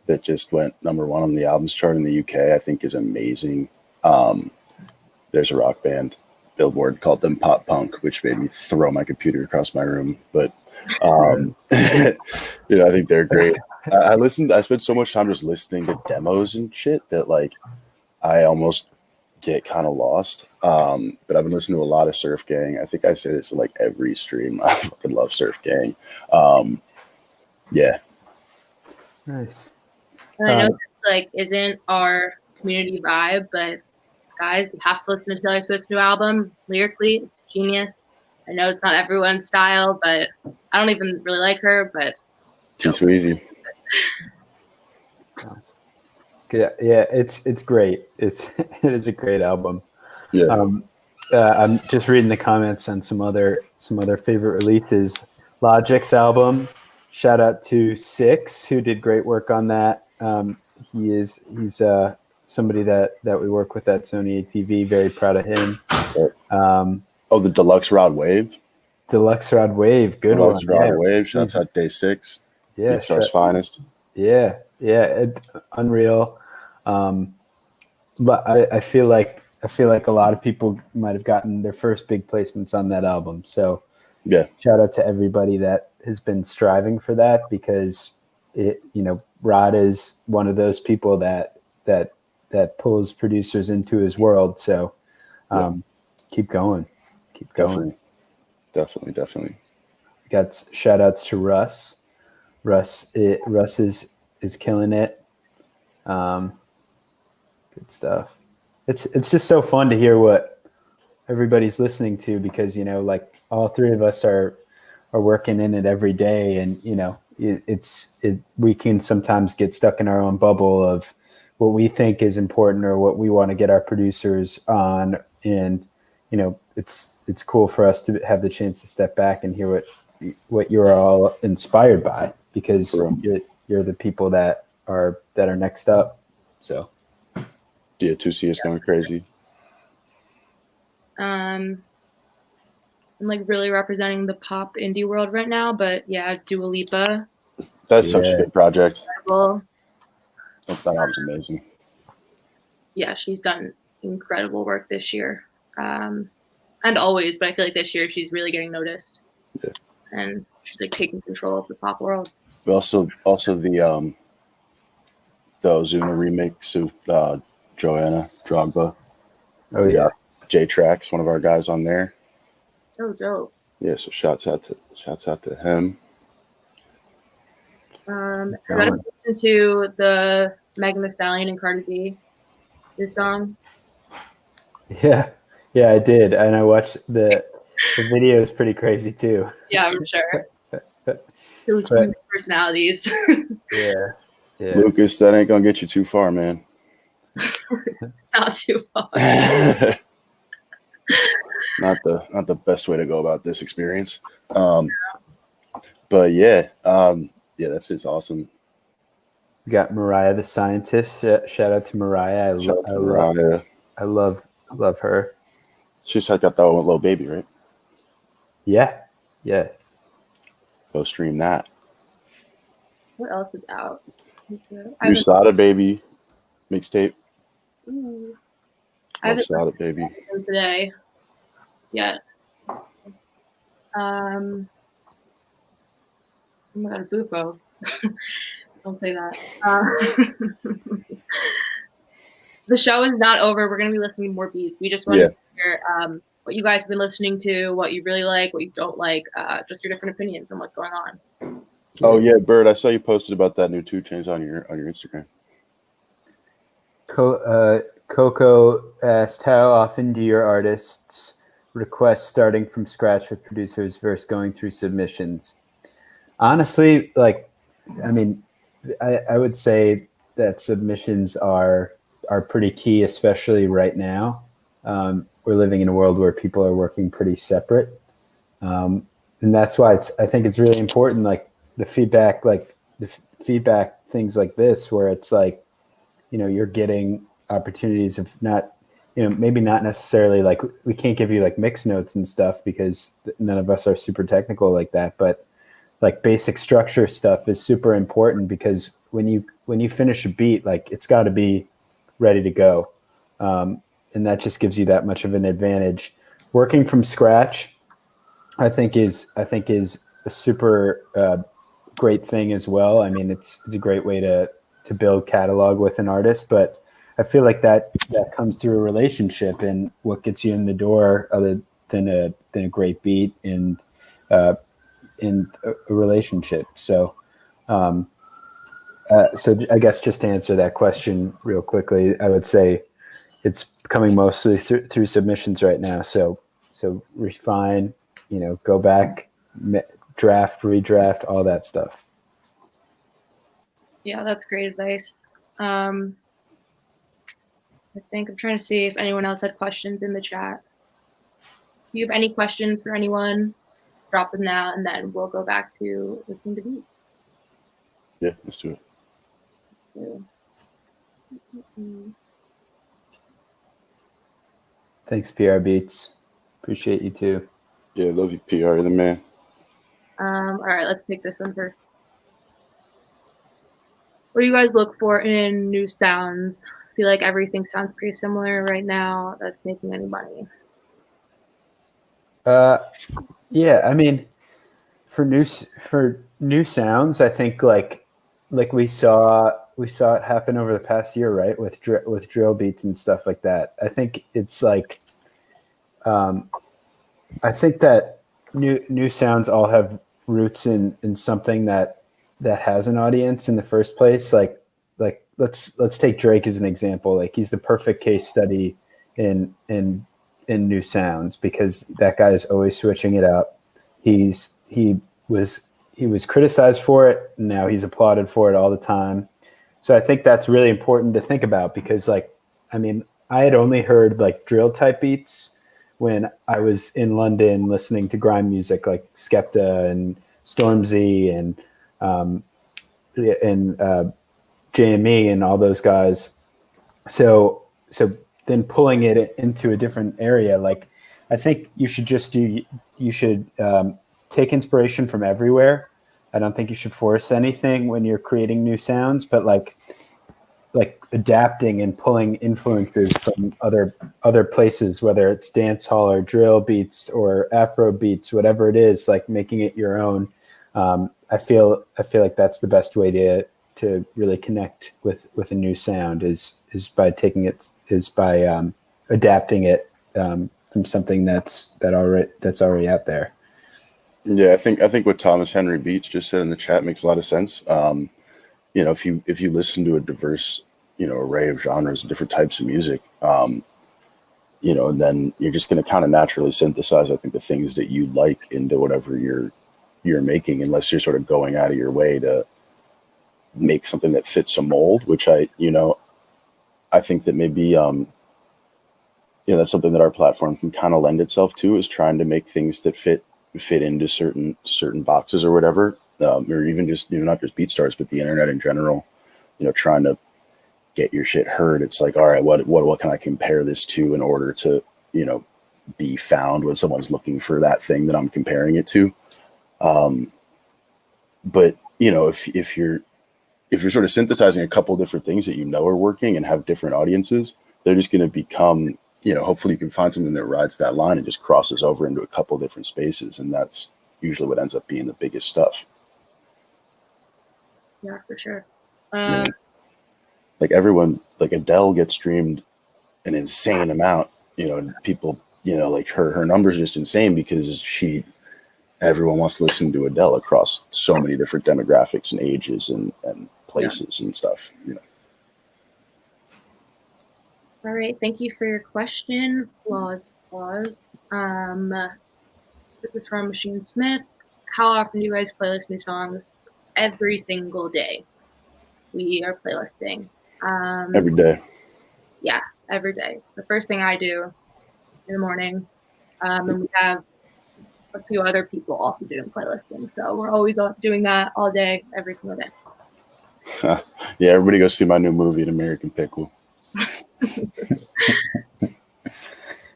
that just went #1 on the albums chart in the UK, I think is amazing. There's a rock band, Billboard, called them Pop Punk, which made me throw my computer across my room. But I think they're great. I spent so much time just listening to demos and shit that like I almost get kind of lost. But I've been listening to a lot of Surf Gang. I think I say this in like every stream. I fucking love Surf Gang. Yeah.
Nice.
And I know this like isn't our community vibe, but guys, you have to listen to Taylor Swift's new album. Lyrically, it's genius. I know it's not everyone's style, but I don't even really like her, but
Too Sweezy.
Yeah, it's great. It is a great album.
Yeah.
I'm just reading the comments on some other favorite releases. Logic's album. Shout out to Six, who did great work on that. He's somebody that we work with at Sony ATV. Very proud of him.
The Deluxe Rod Wave.
Deluxe Rod Wave, good
Deluxe
one.
Rod Wave. Shouts out Day 6.
Yeah,
BeatStars finest.
Yeah, unreal. But I feel like a lot of people might have gotten their first big placements on that album. So
yeah,
shout out to everybody that has been striving for that, because Rod is one of those people that pulls producers into his world. So keep going.
Definitely.
Got shout outs to Russ. Russ is killing it. Good stuff. It's just so fun to hear what everybody's listening to, because like all three of us are working in it every day, and we can sometimes get stuck in our own bubble of what we think is important or what we want to get our producers on, and it's cool for us to have the chance to step back and hear what you're all inspired by, because you're the people that are next up. So
yeah, 2C is going crazy.
I'm like really representing the pop indie world right now, but yeah, Dua Lipa.
That's such a good project.
Incredible.
That album's amazing.
Yeah, she's done incredible work this year, and always. But I feel like this year she's really getting noticed.
Yeah.
And she's like taking control of the pop world.
But also the Ozuna remix of Joanna Drogba.
Oh yeah.
J-Trax, one of our guys on there.
Oh, dope.
Yeah, so shouts out to him.
I gotta listen to the Megan Thee Stallion and Cardi B, your song.
Yeah, yeah, I did, and I watched the video is pretty crazy too.
Yeah, I'm sure. Two
But
huge personalities.
yeah, yeah,
Lucas, that ain't gonna get you too far, man.
Not too far.
Not the best way to go about this experience. But yeah, that's just awesome.
we got Mariah the scientist. Shout out to Mariah.
Shout out to Mariah.
I love her.
She's got that one little baby, right?
Yeah, yeah.
Go stream that.
What else is out?
New Sada Baby mixtape.
I haven't
Sada Baby
today yet. Oh my god, Bufo. Don't say that. The show is not over. We're gonna be listening to more beats. We just want to hear what you guys have been listening to, what you really like, what you don't like, just your different opinions on what's going on.
Oh yeah, Bird, I saw you posted about that new 2 Chainz on your Instagram.
Coco asked, how often do your artists request starting from scratch with producers versus going through submissions? Honestly, I would say that submissions are pretty key, especially right now. We're living in a world where people are working pretty separate. And that's why I think it's really important, the feedback things like this, where it's like, you're getting opportunities of not, maybe not necessarily we can't give you mix notes and stuff because none of us are super technical like that, but basic structure stuff is super important because when you finish a beat, it's got to be ready to go. And that just gives you that much of an advantage. Working from scratch, I think is a super great thing as well. I mean, it's a great way to build catalog with an artist, but I feel like that comes through a relationship, and what gets you in the door other than a great beat and in a relationship. So I guess just to answer that question real quickly, I would say it's coming mostly through submissions right now. So refine, go back, draft, redraft, all that stuff.
Yeah, that's great advice. I think I'm trying to see if anyone else had questions in the chat. If you have any questions for anyone, drop them now, and then we'll go back to listening to beats.
Yeah, let's do it.
Thanks, PR Beats. Appreciate you too.
Yeah, love you, PR. You're the man.
All right, let's take this one first. What do you guys look for in new sounds? I feel like everything sounds pretty similar right now that's making any money.
Yeah, I mean, for new sounds, I think like we saw it happen over the past year, right? With drill beats and stuff like that. I think it's I think that new sounds all have roots in something that has an audience in the first place. Let's take Drake as an example. He's the perfect case study in new sounds because that guy is always switching it up. He was criticized for it, and now he's applauded for it all the time. So I think that's really important to think about because I had only heard drill type beats when I was in London listening to grime music like Skepta and Stormzy and JME and all those guys. So then pulling it into a different area, I think you should take inspiration from everywhere. I don't think you should force anything when you're creating new sounds, but like adapting and pulling influences from other places, whether it's dance hall or drill beats or Afro beats, whatever it is, making it your own. I feel like that's the best way to really connect with a new sound is by adapting it from something that's already out there.
Yeah, I think what Thomas Henry Beats just said in the chat makes a lot of sense. If you listen to a diverse, array of genres and different types of music, and then you're just going to kind of naturally synthesize, I think, the things that you like into whatever you're making, unless you're sort of going out of your way to make something that fits a mold, which I think that maybe, that's something that our platform can kind of lend itself to, is trying to make things that fit into certain boxes or whatever, or even just, not just BeatStars, but the internet in general, trying to get your shit heard. It's like, all right, what can I compare this to in order to, be found when someone's looking for that thing that I'm comparing it to. But if you're sort of synthesizing a couple different things that are working and have different audiences, they're just going to become, hopefully you can find something that rides that line and just crosses over into a couple different spaces. And that's usually what ends up being the biggest stuff.
Yeah, for sure.
Like everyone, like Adele gets streamed an insane amount, and people, like her numbers are just insane because everyone wants to listen to Adele across so many different demographics and ages and places and stuff,
All right, thank you for your question. Applause. This is from Machine Smith. How often do you guys playlist new songs? Every single day. We are playlisting.
every day.
Yeah, every day. It's the first thing I do in the morning. And we have a few other people also doing playlisting. So we're always doing that all day, every single day.
Yeah, everybody go see my new movie, An American Pickle.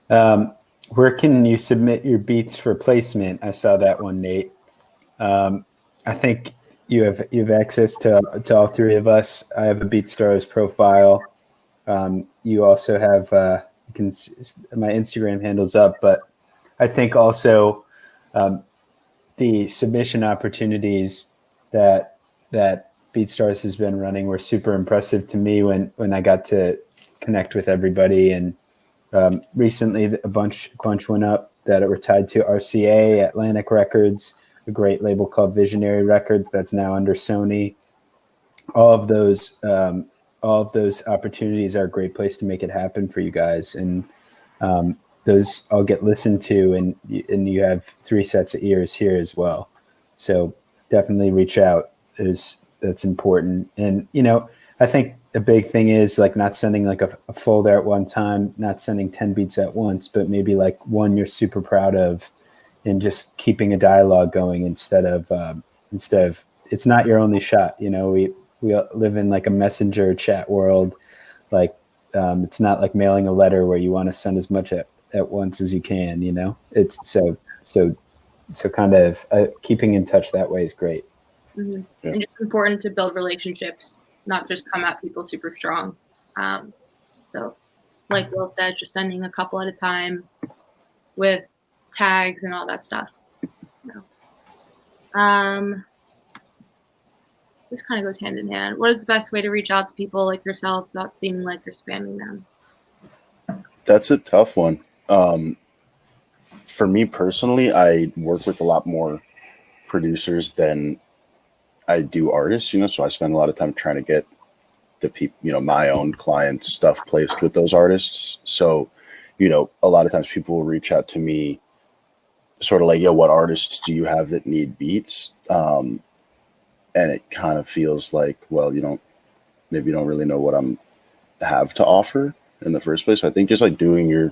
Where can you submit your beats for placement? I saw that one, Nate. I think you have access to all three of us. I have a BeatStars profile. You also have my Instagram handle's up, but I think also the submission opportunities that BeatStars has been running were super impressive to me when I got to connect with everybody. And recently a bunch went up that were tied to RCA, Atlantic Records, a great label called Visionary Records that's now under Sony. All of those opportunities are a great place to make it happen for you guys. And those all get listened to, and you have 3 sets of ears here as well. So definitely reach out. That's important. And, I think a big thing is like not sending like a folder at one time, not sending 10 beats at once, but maybe like one you're super proud of, and just keeping a dialogue going instead of it's not your only shot. We live in like a messenger chat world. Like it's not like mailing a letter where you want to send as much at once as you can, it's so kind of keeping in touch that way is great.
Mm-hmm. Yeah. And just important to build relationships, not just come at people super strong. So like Will said, just sending a couple at a time with tags and all that stuff. This kind of goes hand in hand. What is the best way to reach out to people like yourselves without seeming like you're spamming them?
That's a tough one. For me personally, I work with a lot more producers than I do artists, so I spend a lot of time trying to get the people, my own client stuff placed with those artists. So, a lot of times people will reach out to me sort of like, yo, what artists do you have that need beats? And it kind of feels like, well, maybe you don't really know what have to offer in the first place. So I think just like doing your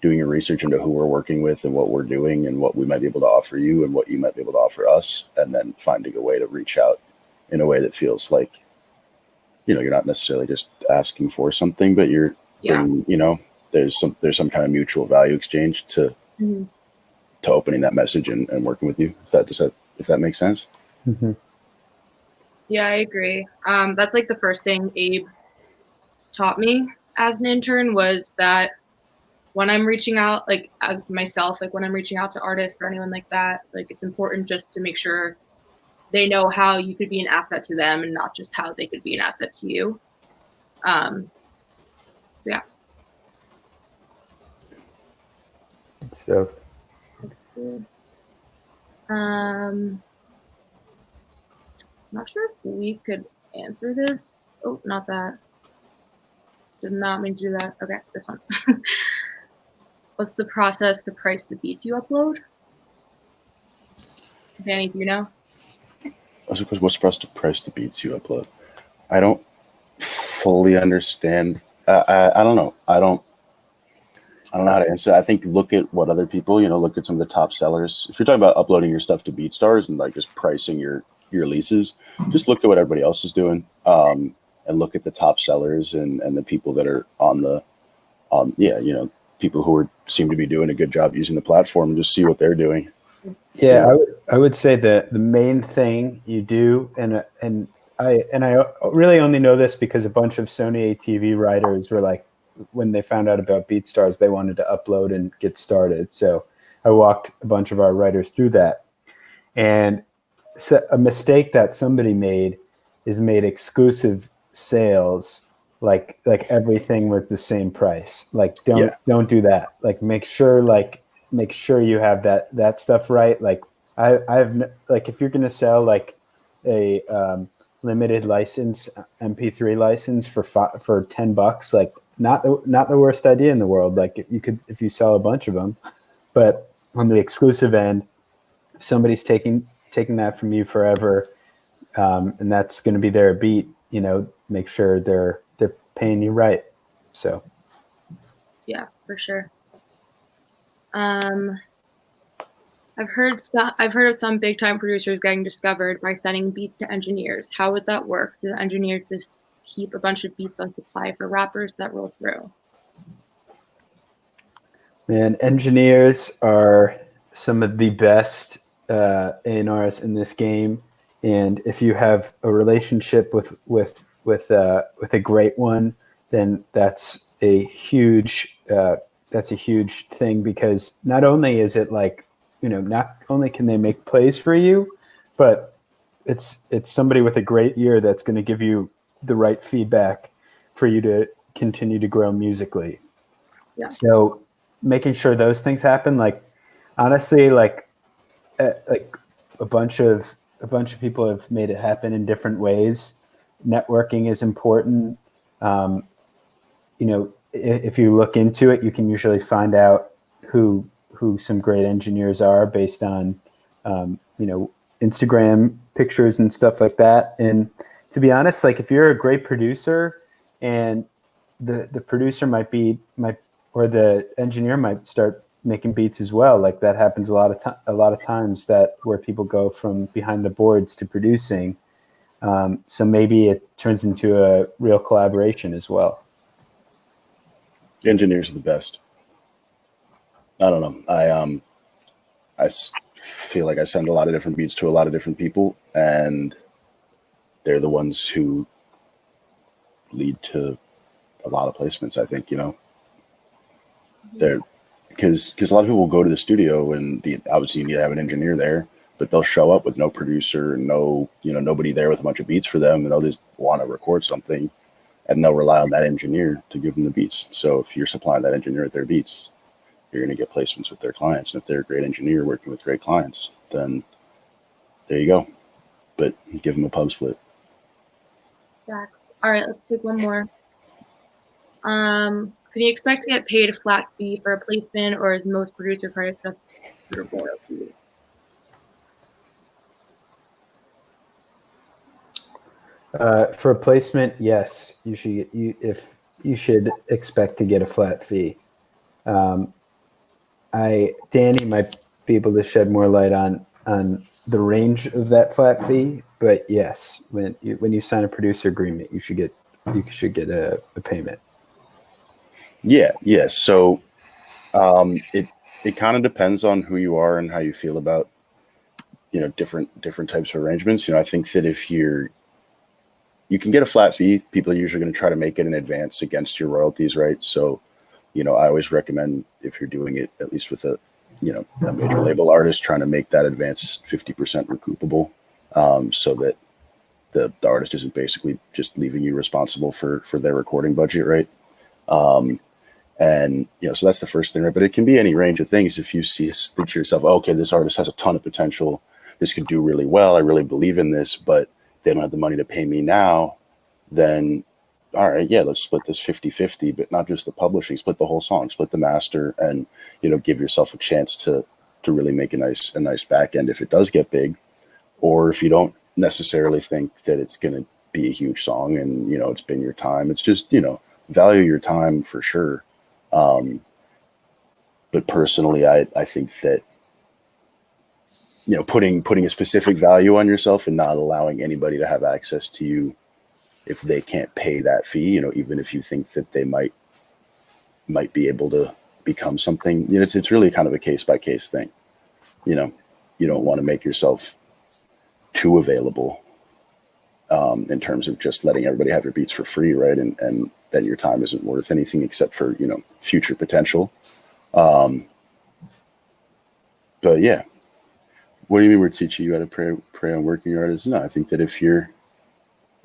research into who we're working with and what we're doing and what we might be able to offer you and what you might be able to offer us, and then finding a way to reach out in a way that feels like, you're not necessarily just asking for something, but you're bringing, there's some kind of mutual value exchange to opening that message and working with you. If that makes sense.
Mm-hmm.
Yeah, I agree. That's like the first thing Abe taught me as an intern, was that when I'm reaching out, like as myself, like when I'm reaching out to artists or anyone like that, like it's important just to make sure they know how you could be an asset to them and not just how they could be an asset to you. Yeah.
So
let's see. Not sure if we could answer this. Oh, not that. Did not mean to do that. Okay, this one. what's the process to price the beats you upload? Danny, do you know?
What's the process to price the beats you upload? I don't fully understand. I don't know. I don't know how to answer. I think look at what other people, look at some of the top sellers. If you're talking about uploading your stuff to BeatStars and like just pricing your releases, just look at what everybody else is doing, and look at the top sellers and the people that are people who seem to be doing a good job using the platform, and just see what they're doing.
Yeah, I would say that the main thing you do, and I really only know this because a bunch of Sony ATV writers were like, when they found out about BeatStars, they wanted to upload and get started. So I walked a bunch of our writers through that. And so a mistake that somebody made is made exclusive sales like everything was the same price. Like don't do that. Like make sure you have that stuff right. Like I've like, if you're gonna sell like a limited license MP3 license for $10, like not the worst idea in the world. Like if you sell a bunch of them, but on the exclusive end, if somebody's taking that from you forever, and that's going to be their beat, make sure they're paying you right. So
yeah, for sure. I've heard of some big time producers getting discovered by sending beats to engineers. How would that work? Do the engineers just keep a bunch of beats on supply for rappers that roll through?
Man, engineers are some of the best A&Rs in this game, and if you have a relationship with a great one, then that's a huge thing, because not only is it like, not only can they make plays for you, but it's somebody with a great ear that's going to give you the right feedback for you to continue to grow musically.
Yeah.
So making sure those things happen, like honestly, like a bunch of people have made it happen in different ways. Networking is important. If you look into it, you can usually find out who some great engineers are based on, Instagram pictures and stuff like that. And to be honest, like if you're a great producer and the producer or the engineer might start making beats as well, like that happens a lot of times, that where people go from behind the boards to producing. So maybe it turns into a real collaboration as well.
Engineers are the best. I don't know. I feel like I send a lot of different beats to a lot of different people, and they're the ones who lead to a lot of placements. I think, they're because a lot of people will go to the studio and obviously you need to have an engineer there, but they'll show up with no producer, nobody there with a bunch of beats for them, and they'll just want to record something, and they'll rely on that engineer to give them the beats. So if you're supplying that engineer with their beats, you're going to get placements with their clients. And if they're a great engineer working with great clients, then there you go. But give them a pub split.
Facts. All right, let's take one more. Can you expect to get paid a flat fee for a placement, or is most producer credit just for royalties?
For a placement, yes, you should expect to get a flat fee. Danny might be able to shed more light on the range of that flat fee, but yes, when you sign a producer agreement, you should get a payment.
Yeah. So it kind of depends on who you are and how you feel about different types of arrangements. I think that if you can get a flat fee, people are usually going to try to make it in advance against your royalties, right? So I always recommend, if you're doing it at least with a major label artist, trying to make that advance 50% recoupable, so that the artist isn't basically just leaving you responsible for their recording budget, right? And so that's the first thing, right? But it can be any range of things. If you think to yourself, okay, this artist has a ton of potential, this could do really well, I really believe in this, but they don't have the money to pay me now, then all right, yeah, let's split this 50-50, but not just the publishing, split the whole song, split the master, and, you know, give yourself a chance to really make a nice back end if it does get big. Or if you don't necessarily think that it's going to be a huge song and, you know, it's been your time, it's just, you know, value your time for sure. But personally, I think that, you know, putting a specific value on yourself and not allowing anybody to have access to you if they can't pay that fee, you know, even if you think that they might be able to become something, you know, it's really kind of a case by case thing. You know, you don't want to make yourself too available in terms of just letting everybody have your beats for free, right? And then your time isn't worth anything except for, you know, future potential. But yeah, what do you mean we're teaching you how to prey on working artists? No, I think that if you're,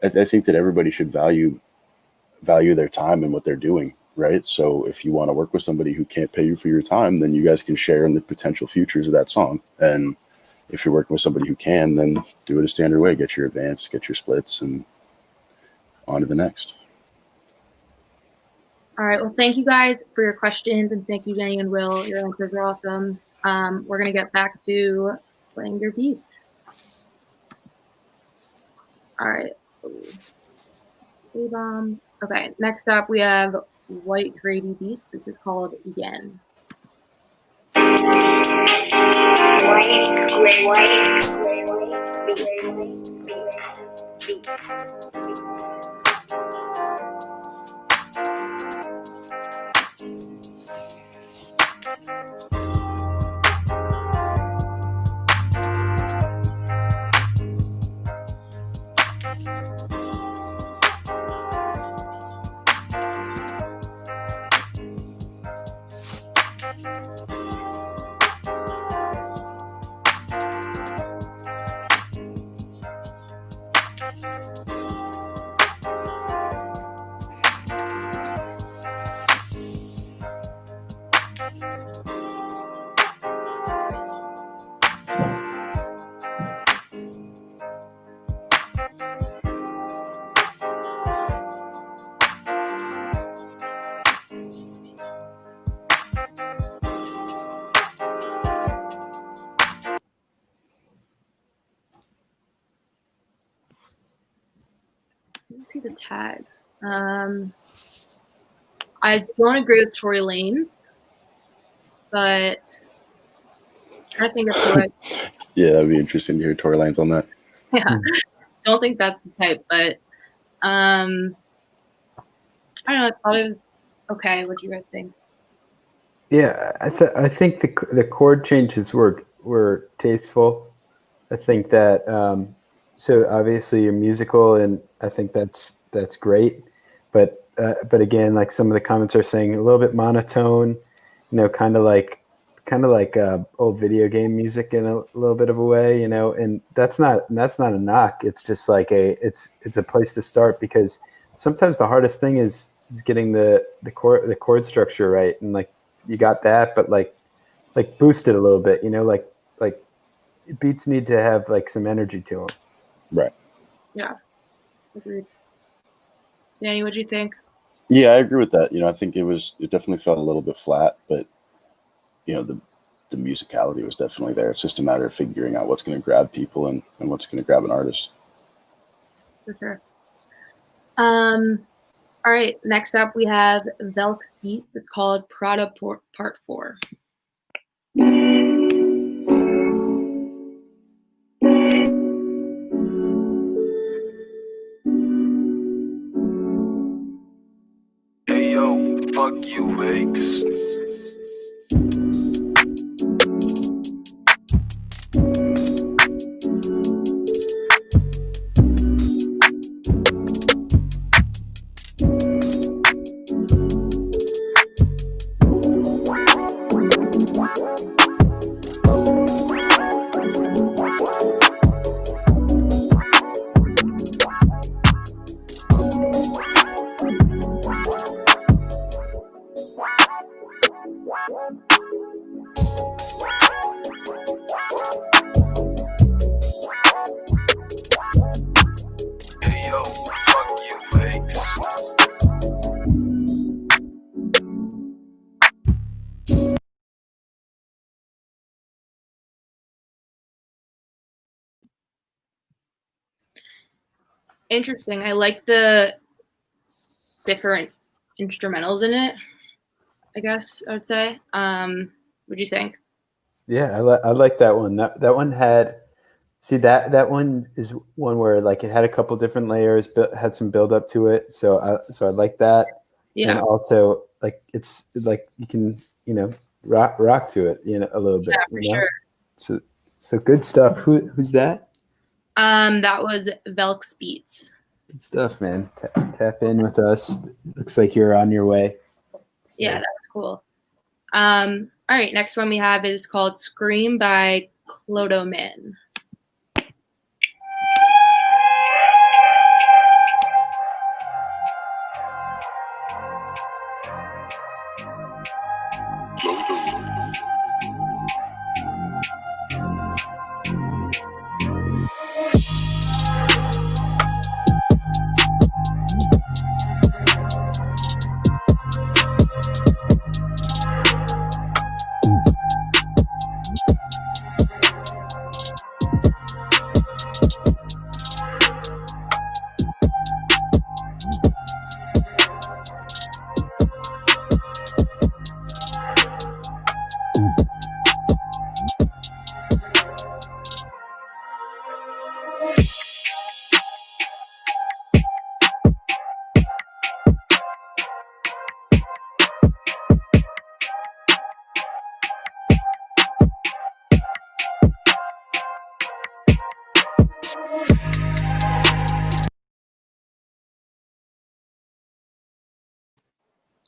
I think that everybody should value their time and what they're doing, right? So if you want to work with somebody who can't pay you for your time, then you guys can share in the potential futures of that song. And if you're working with somebody who can, then do it a standard way. Get your advance, get your splits, and on to the next.
All right. Well, thank you guys for your questions, and thank you, Jenny and Will. Your answers are awesome. We're going to get back to playing your beats. All right. Okay, next up we have White Grady Beats. This is called Yen. Let's see the tags. I don't agree with Tory Lanez, but I think it's the right.
Yeah, that'd be interesting to hear Tory Lanez on that.
Yeah, don't think that's his type, but I don't know. I thought it was okay. What do you guys think?
Yeah, I think the chord changes were tasteful. I think that so obviously you're musical, and I think that's great. But again, like some of the comments are saying, a little bit monotone, you know, kind of like old video game music in a little bit of a way, you know. And that's not a knock. It's just like it's a place to start, because sometimes the hardest thing is getting the chord structure right, and like you got that, but like boost it a little bit, you know, like beats need to have like some energy to them.
Right.
Yeah. Agreed. Danny, what'd you think?
Yeah, I agree with that. You know, I think it definitely felt a little bit flat, but you know, the musicality was definitely there. It's just a matter of figuring out what's going to grab people and what's going to grab an artist.
For sure. All right. Next up, we have Velk Beat. It's called Prada Part 4.
Hey yo, fuck you, Vex. Hey yo, fuck you, Vex.
interesting. I like the different instrumentals in it, I guess I would say. What do you think?
Yeah, I like that one. That one had that one is one where like it had a couple different layers, but had some build up to it. So I like that.
Yeah.
And also like it's like you can, rock to it, a little bit.
Yeah, for sure.
So good stuff. Who's that?
That was Velx Beats.
Good stuff, man. Tap in with us. Looks like you're on your way. So.
Yeah, that was cool. All right, next one we have is called Scream by Clodoman.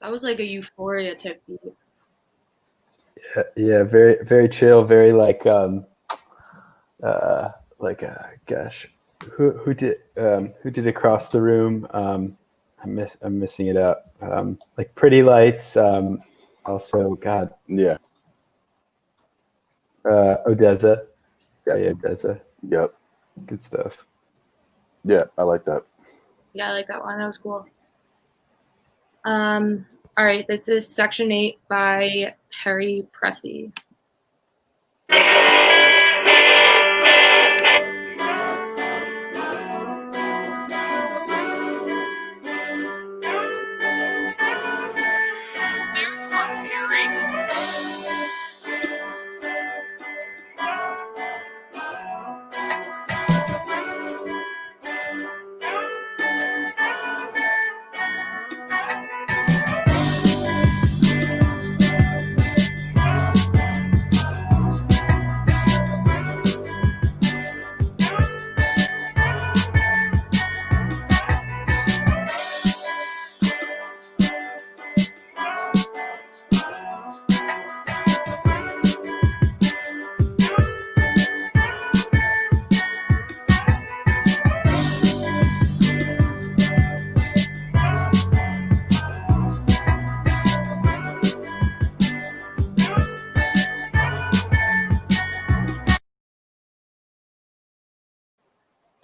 That was like a Euphoria type beat.
Yeah, very very chill, very like gosh, who did Across the Room? I'm missing it out. Like Pretty Lights. Also, God.
Yeah.
Odessa.
Yeah,
Odessa.
Yep.
Good stuff.
Yeah, I like that.
Yeah, I like that one. That was cool. All right, this is Section 8 by Perry Pressey.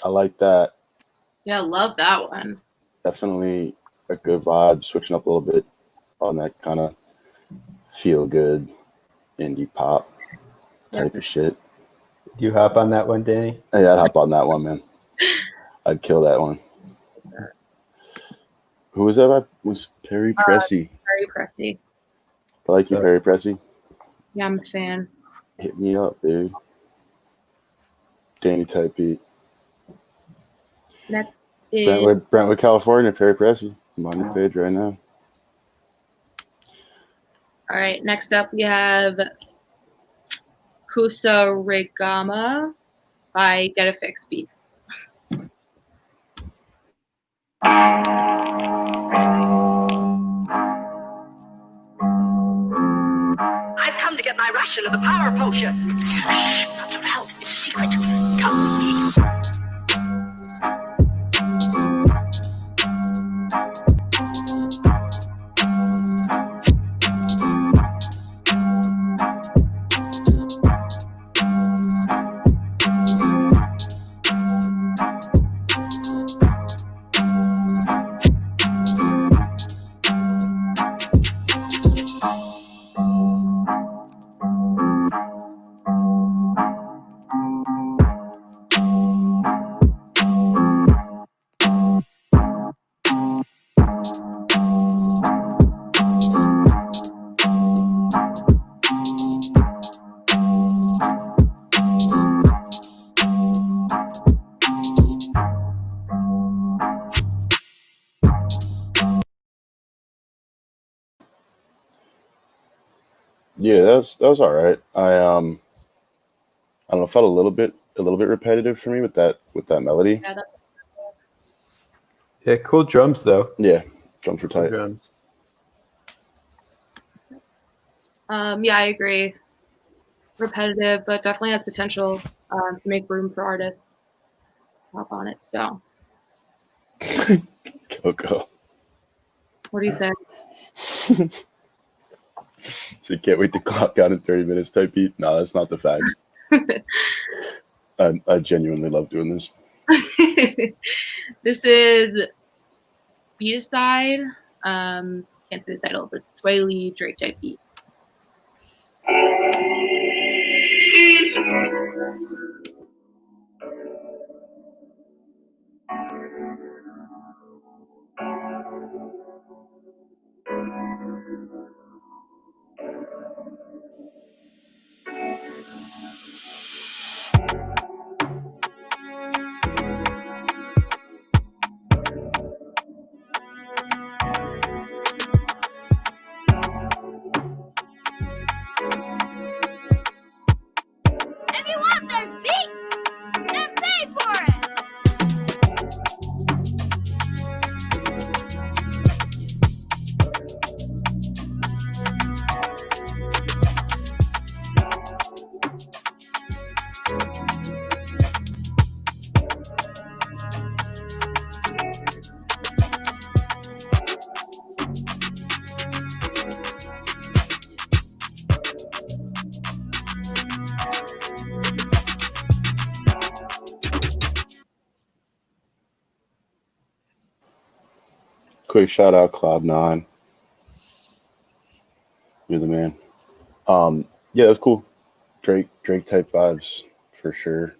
I like that.
Yeah, love that one.
Definitely a good vibe, switching up a little bit on that kind of feel good indie pop type of shit.
Do you hop on that one, Danny?
Yeah, I'd hop on that one, man. I'd kill that one. Who was that by? Was Perry Pressey?
Perry Pressey.
I like you, Perry Pressey.
Yeah, I'm a fan.
Hit me up, dude. Danny type beat.
Next is
Brentwood, California, Perry Pressey. I'm on your page right now.
all right. Next up, we have Kusarigama by Get a Fix Beats.
I've come to get my ration of the power potion. Shh, not so loud. It's a secret. Come with me.
Yeah, that was all right. I don't know, it felt a little bit repetitive for me with that melody.
Yeah,
Yeah, cool drums though.
Yeah, drums were
Cool
tight.
drums.
yeah, I agree. Repetitive, but definitely has potential to make room for artists to hop on it. So,
Coco.
what do you say?
So you can't wait to clock out in 30 minutes type beat. No, that's not the facts. I genuinely love doing this.
This is Beat Aside. Can't say the title, but it's Sway Lee Drake type beat.
If you want this beat, then pay for it.
Quick shout out Cloud9. You're the man. Yeah, that was cool. Drake type vibes for sure.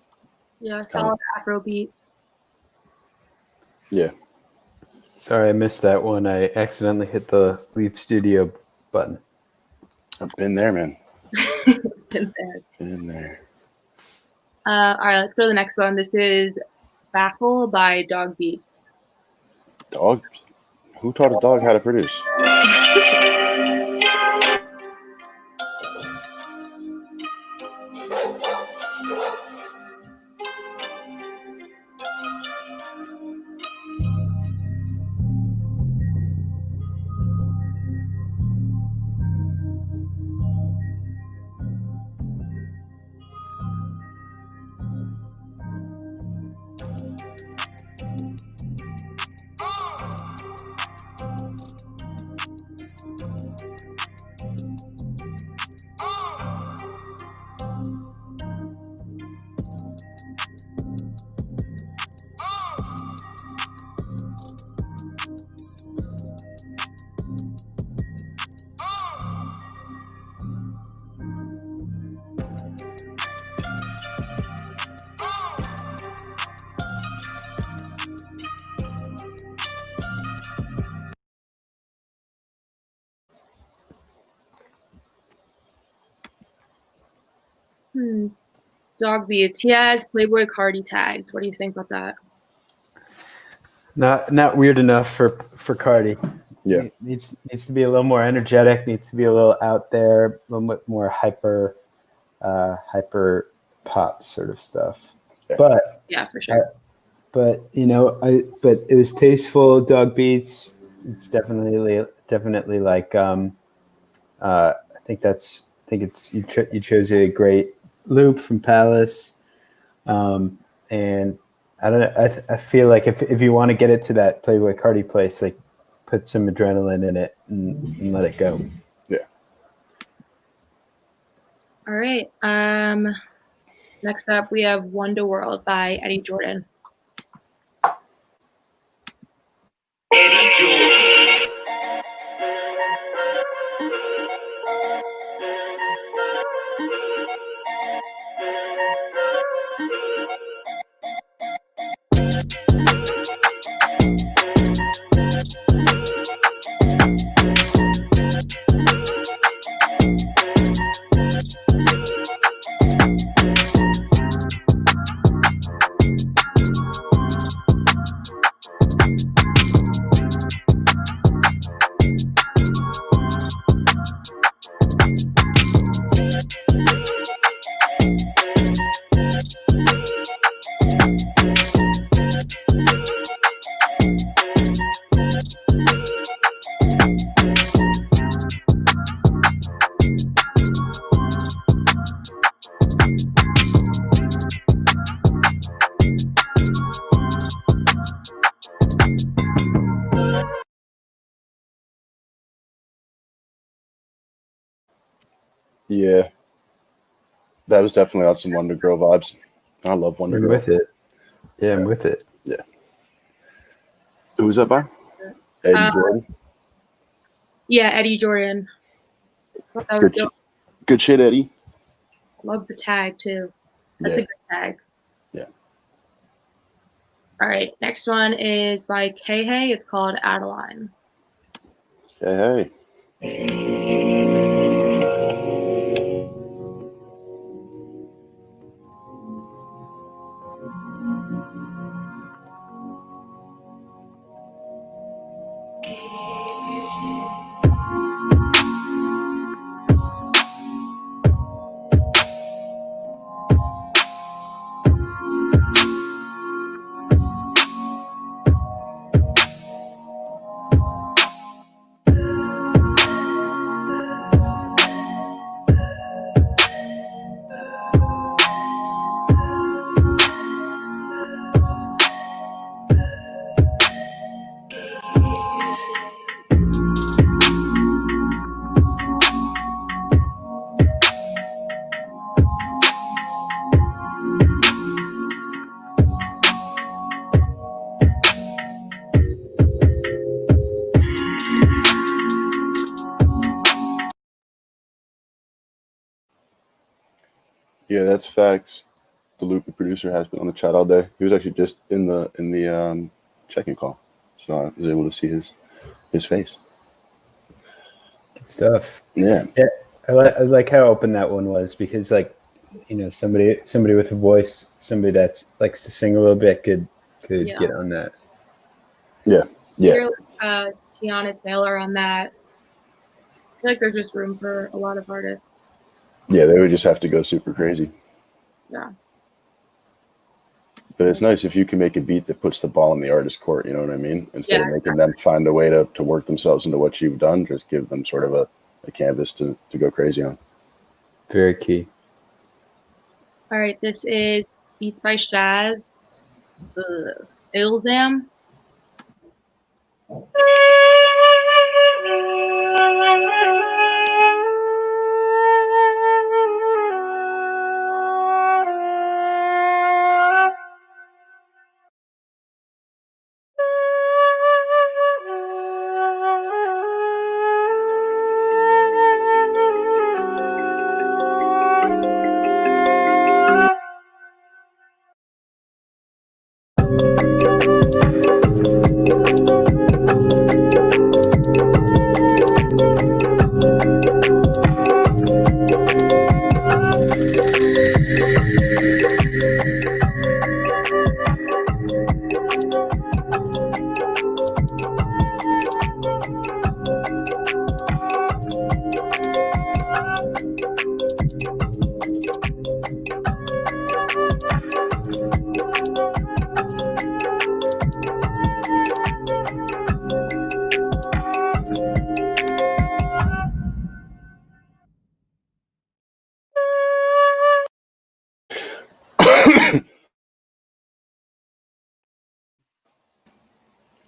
Yeah, solid Afro beat.
Yeah.
Sorry, I missed that one. I accidentally hit the leave studio button.
I've been there, man.
Been there.
Been there.
All right, let's go to the next one. This is Baffle by Dog Beats.
Dog? Who taught a dog how to produce?
Dog Beats. He has Playboy Cardi tagged. What do you think about that?
Not weird enough for Cardi.
Yeah.
Needs to be a little more energetic. Needs to be a little out there, a little bit more hyper pop sort of stuff.
Yeah.
But
Yeah, for sure.
but it was tasteful. Dog Beats. It's definitely like I think it's you chose a great loop from Palace, and I don't know. I feel like if you want to get it to that Playboy Cardi place, like put some adrenaline in it and let it go.
Yeah.
All right. Next up, we have Wonder World by Eddie Jordan.
Eddie Jordan.
Yeah, that was definitely on some Wonder Girl vibes. I love Wonder
I'm
Girl.
with it. Yeah, I'm with it.
Yeah. Who was that by? Eddie Jordan.
Yeah, Eddie Jordan. That was dope.
Good shit, Eddie.
Love the tag too. That's a good tag.
Yeah.
All right, next one is by K-Hey. It's called Adeline.
Hey. Yeah, that's facts. The Loopy producer has been on the chat all day. He was actually just in the check-in call, so I was able to see his face.
Good stuff.
Yeah.
I like how open that one was, because like, you know, somebody with a voice, somebody that likes to sing a little bit could get on that.
Yeah.
You're Tiana Taylor on that. I feel like there's just room for a lot of artists.
Yeah, they would just have to go super crazy.
Yeah.
But it's nice if you can make a beat that puts the ball in the artist's court, you know what I mean? Instead of making them find a way to work themselves into what you've done, just give them sort of a canvas to go crazy on.
Very key.
All right, this is Beats by Shaz. Ilzam.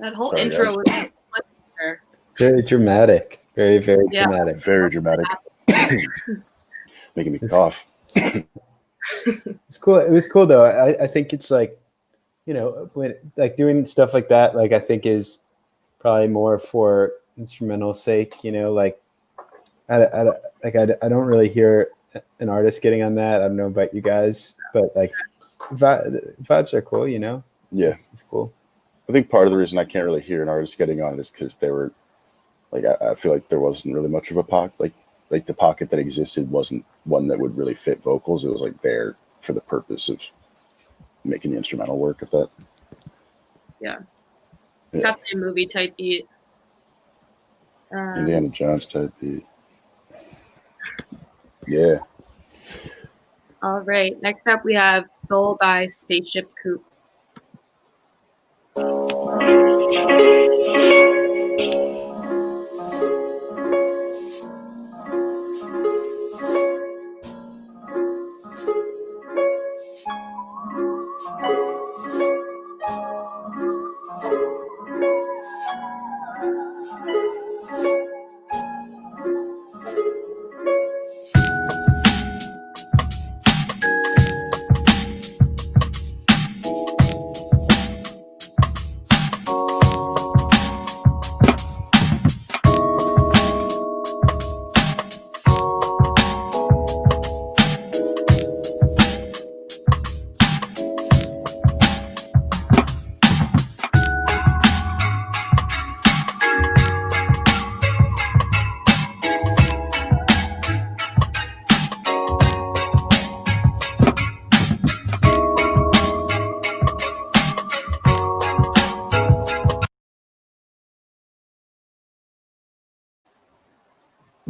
That whole intro was
very dramatic. Very dramatic.
Very dramatic. Making me cough.
It's cool. It was cool though. I think it's like, you know, when like doing stuff like that, like I think is probably more for instrumental sake, you know, like I don't really hear an artist getting on that. I don't know about you guys, but like vibes are cool, you know?
Yeah.
It's cool.
I think part of the reason I can't really hear an artist getting on it is because they were like, I feel like there wasn't really much of a pocket. Like the pocket that existed wasn't one that would really fit vocals. It was like there for the purpose of making the instrumental work, if that.
Yeah. Definitely a movie type beat.
Indiana Jones type beat. Yeah.
All right. Next up, we have Soul by Spaceship Coupe.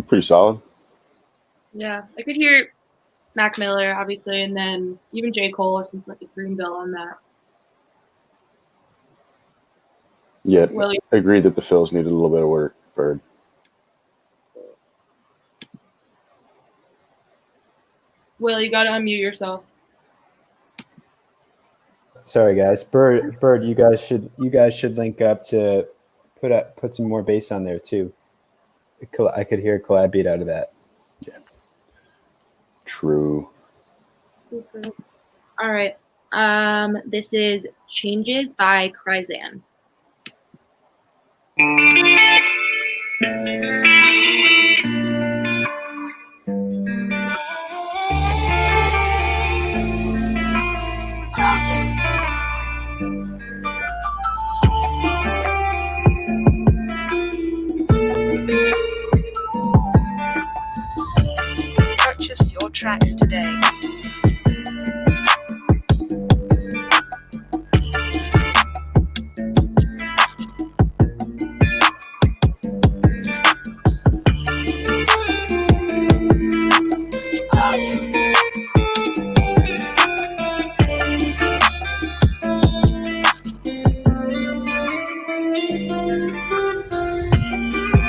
Pretty solid.
Yeah, I could hear Mac Miller, obviously, and then even J. Cole or something like a Greenville on that.
Yeah,
Willie.
I agree that the fills needed a little bit of work, Bird.
Will, you gotta unmute yourself.
Sorry, guys. Bird, you guys should link up to put some more bass on there too. I could hear a collab beat out of that.
Yeah. True.
All right. This is Changes by Kryzan.
Purchase your tracks today.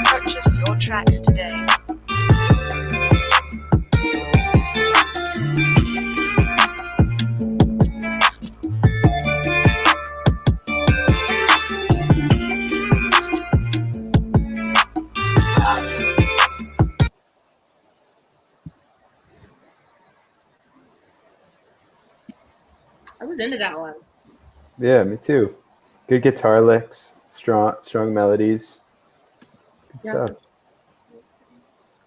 Purchase your tracks today.
I was into that one.
Yeah, me too. Good guitar licks, strong melodies. Good stuff.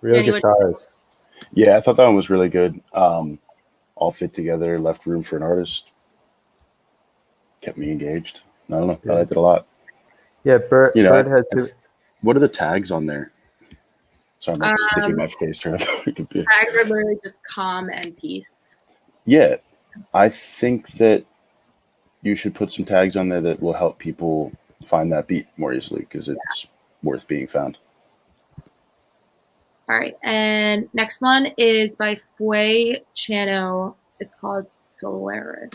Real
Anyway.
guitars.
Yeah, I thought that one was really good. All fit together, left room for an artist. Kept me engaged. I don't know. I liked it a lot.
Yeah, Bird has to.
What are the tags on there? So I'm not sticking my face to the computer.
Tags are literally just calm and peace.
Yeah, I think that you should put some tags on there that will help people find that beat more easily because it's worth being found.
All right, and next one is by Fue Chano. It's called Solaris.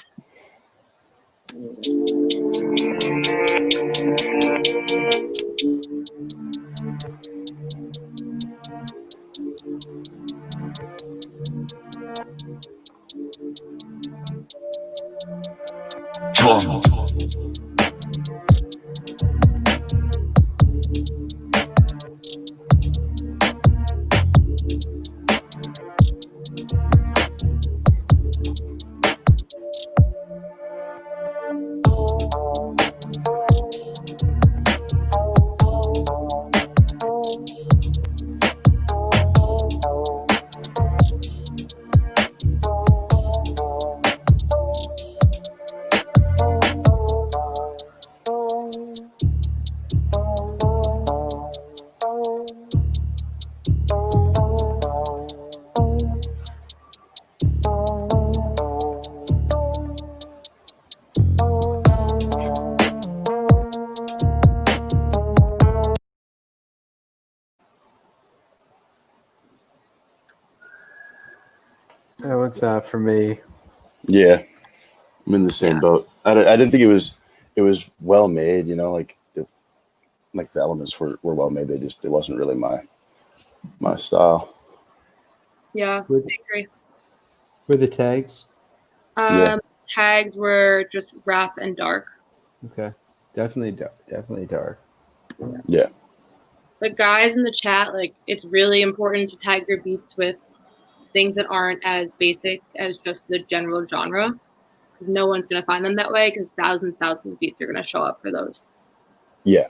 It's not for me.
Yeah, I'm in the same boat. I didn't think it was well made. You know, like like the elements were well made. It wasn't really my style.
Yeah, I
With,
agree.
with the tags?
Yeah.
Tags were just rap and dark.
Okay. Definitely dark.
Yeah.
But guys in the chat, like, it's really important to tag your beats with things that aren't as basic as just the general genre, because no one's going to find them that way, because thousands of beats are going to show up for those.
Yeah.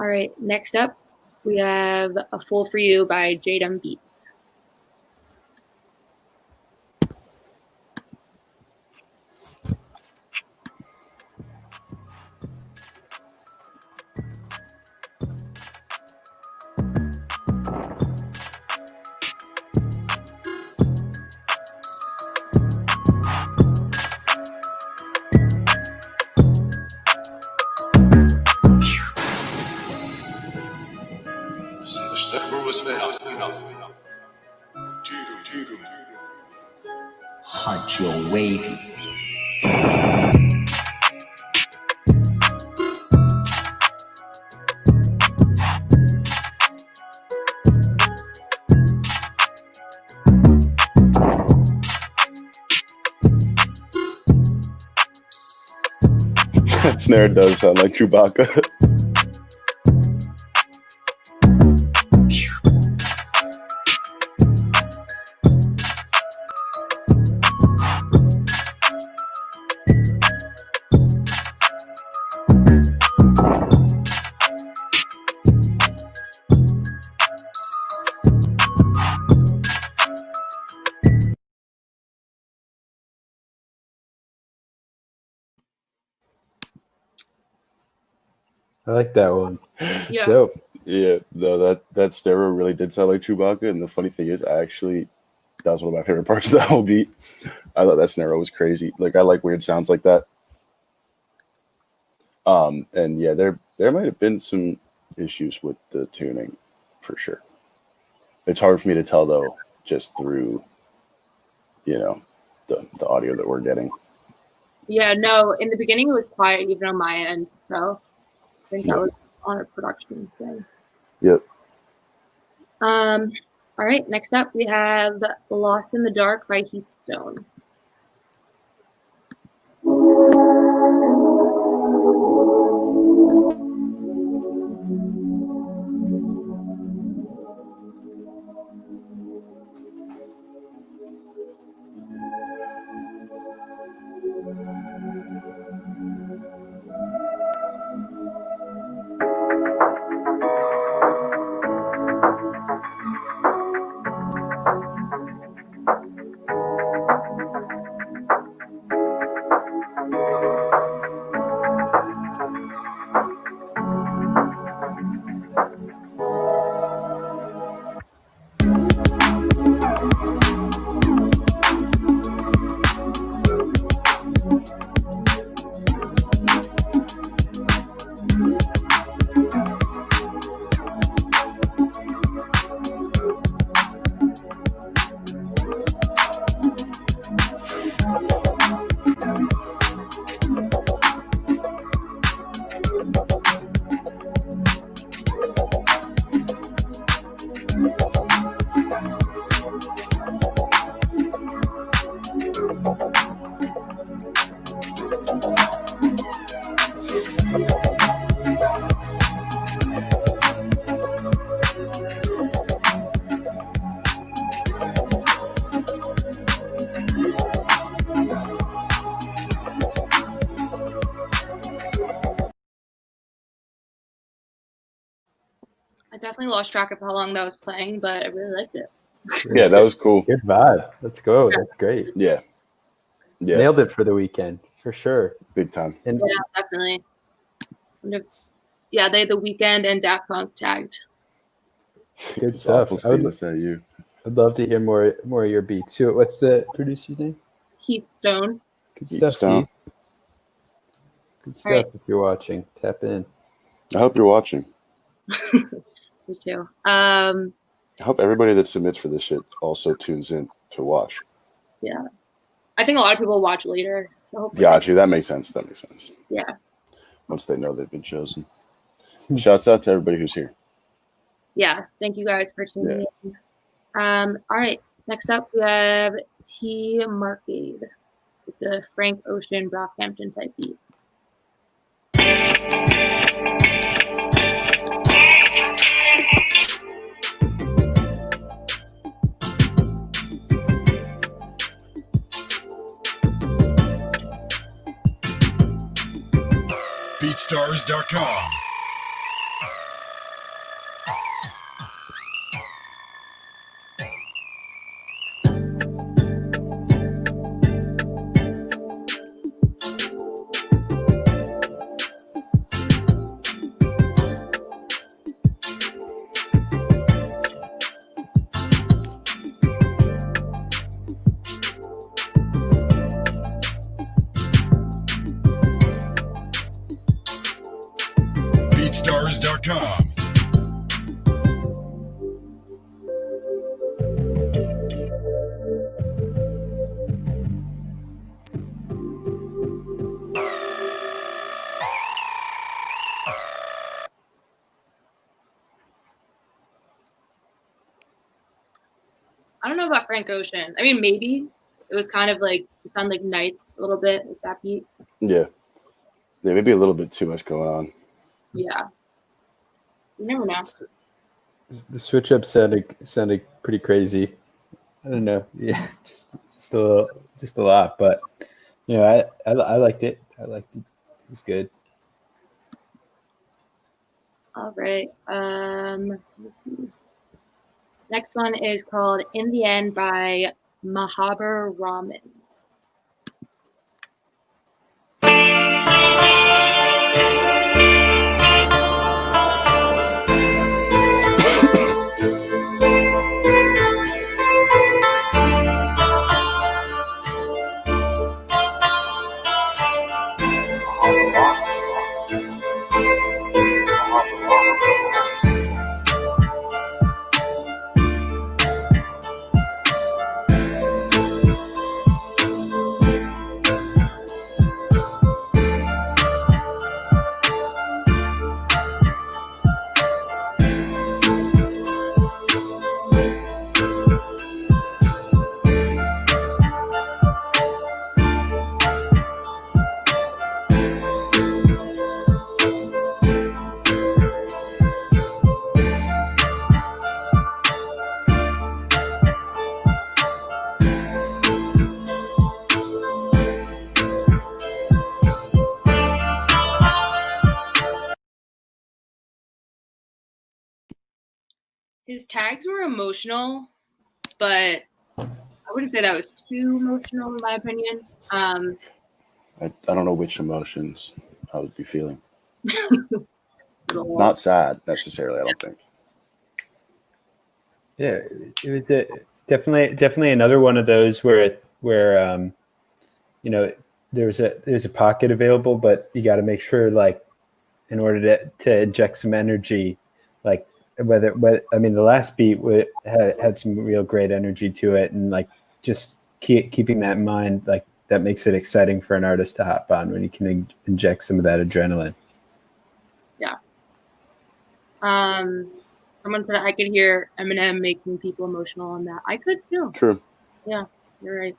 All right, next up, we have A Fool for You by Jadam Beats.
Hot your wavy.
That snare does sound like Chewbacca.
I like that one.
Yeah.
So
Yeah, no, that stereo really did sound like Chewbacca. And the funny thing is, that was one of my favorite parts of that whole beat. I thought that snare was crazy. Like, I like weird sounds like that. And yeah, there might have been some issues with the tuning, for sure. It's hard for me to tell though, just through, you know, the audio that we're getting.
Yeah, no, in the beginning it was quiet even on my end, so I think that was on a production thing.
Yep.
All right, next up we have Lost in the Dark by Heathstone. I definitely lost track of how long that was playing, but I really liked it.
Yeah, that was cool.
good vibe. Let's go. That's great.
Yeah. Yeah.
Nailed it for the weekend, for sure.
Big time.
And
Yeah, definitely. And yeah, they had The Weeknd and Daft Punk tagged.
good
It's
stuff.
awful seeing this at you.
I'd love to hear more of your beats. So what's the producer's name?
Heathstone.
Good stuff,
Heathstone.
Heath. Good stuff.
Right.
If you're watching, tap in.
I hope you're watching.
Me too.
I hope everybody that submits for this shit also tunes in. to watch.
Yeah. I think a lot of people watch later. So hopefully
Got you. That makes sense.
Yeah.
Once they know they've been chosen. Shouts out to everybody who's here.
Yeah. Thank you guys for tuning in. All right. Next up, we have T Marcade. It's a Frank Ocean, Brockhampton type beat.
BeatStars.com. BeatStars.com.
I don't know about Frank Ocean. I mean, maybe it was kind of like it sounded like Nights a little bit with that beat.
Yeah, maybe a little bit too much going on.
Yeah, you never know.
The switch up sounded pretty crazy. I don't know. Yeah, just a lot. But you know, I liked it. I liked it. It was good.
All right. Let's see. Next one is called "In the End" by Mahabar Raman. His tags were emotional, but I wouldn't say that was too emotional in my opinion.
I don't know which emotions I would be feeling. Not sad necessarily, I don't think.
Yeah, it was definitely another one of those where you know, there's a pocket available, but you got to make sure, like, in order to inject some energy, like whether I mean, the last beat had some real great energy to it, and like just keeping that in mind, like that makes it exciting for an artist to hop on when you can inject some of that adrenaline.
Yeah. Someone said I could hear Eminem making people emotional on that. I could too.
True.
Yeah, you're right.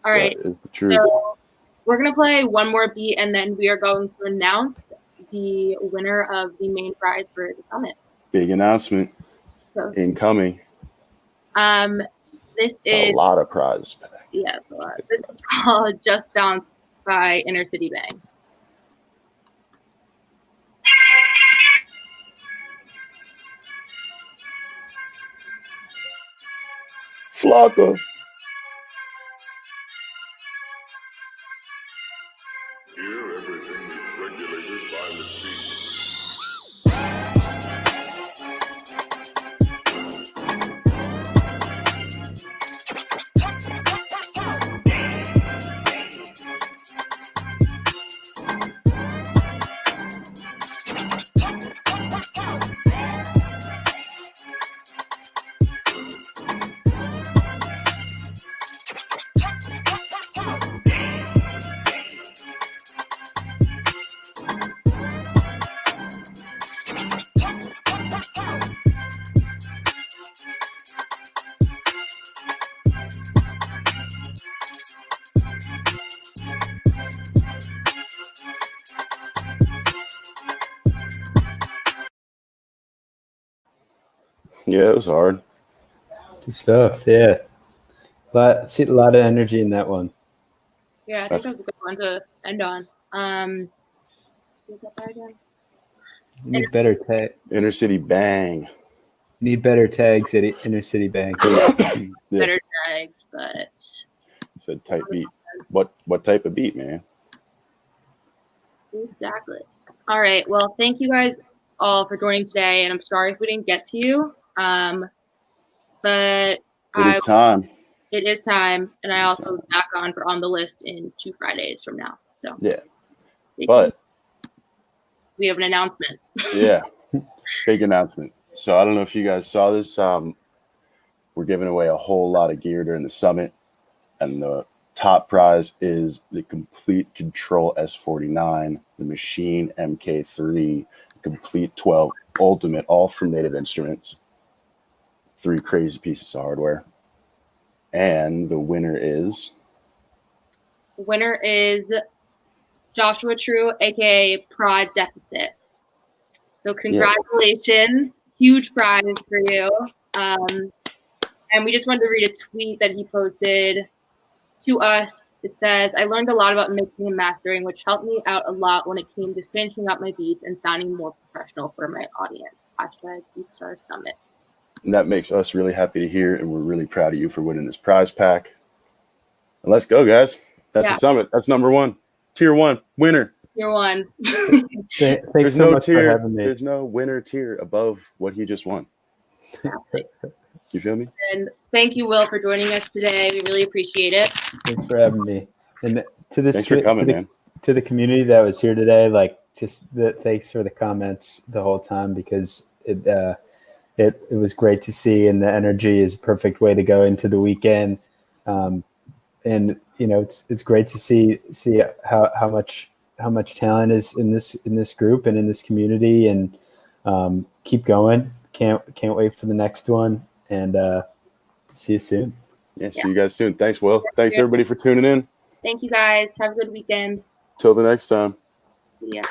All right.
True.
So we're gonna play one more beat, and then we are going to announce the winner of the main prize for the summit.
Big announcement.
So
incoming.
This
is a lot of prizes.
Yeah, it's a lot. This is called "Just Bounce" by Inner City Bang.
Flocka.
Here, everything is regulated by the sea.
Yeah, it was hard.
Good stuff. Yeah. But see a lot of energy in that one.
Yeah, I think that was a good one to end on. Who's that by again?
You need better tag.
Inner City Bang.
Need better tags at Inner City Bank.
Yeah.
Better tags, but
Said type beat. What type of beat, man?
exactly. All right. Well, thank you guys all for joining today, and I'm sorry if we didn't get to you. But
It is time.
It is time, and I also back on for On the List in 2 Fridays from now. So
yeah, but
we have an announcement.
Yeah, big announcement. So I don't know if you guys saw this. We're giving away a whole lot of gear during the summit, and the top prize is the Complete Control S49, the Machine MK3, Complete 12 Ultimate, all from Native Instruments. 3 crazy pieces of hardware. And the winner is?
The winner is Joshua True, aka Prod Deficit. So congratulations. Huge prize for you. And we just wanted to read a tweet that he posted to us. It says, I learned a lot about mixing and mastering, which helped me out a lot when it came to finishing up my beats and sounding more professional for my audience. Hashtag BeatStars Summit.
And that makes us really happy to hear, and we're really proud of you for winning this prize pack. And let's go, guys. That's the summit. That's number 1. Tier 1, winner.
Tier 1.
Thanks
There's
so
no
much
tier.
for having me.
There's no winner tier above what he just won. You feel me?
And thank you, Will, for joining us today. We really appreciate it.
Thanks for having me. And to this,
Thanks for coming, man.
To the community that was here today, like thanks for the comments the whole time, because it was great to see, and the energy is a perfect way to go into the weekend. And you know, it's great to see how much talent is in this group and in this community, and keep going. Can't wait for the next one, and see you soon.
Yeah, see you guys soon. Thanks, Will. Thanks everybody for tuning in.
Thank you guys. Have a good weekend.
Till the next time.
Yeah.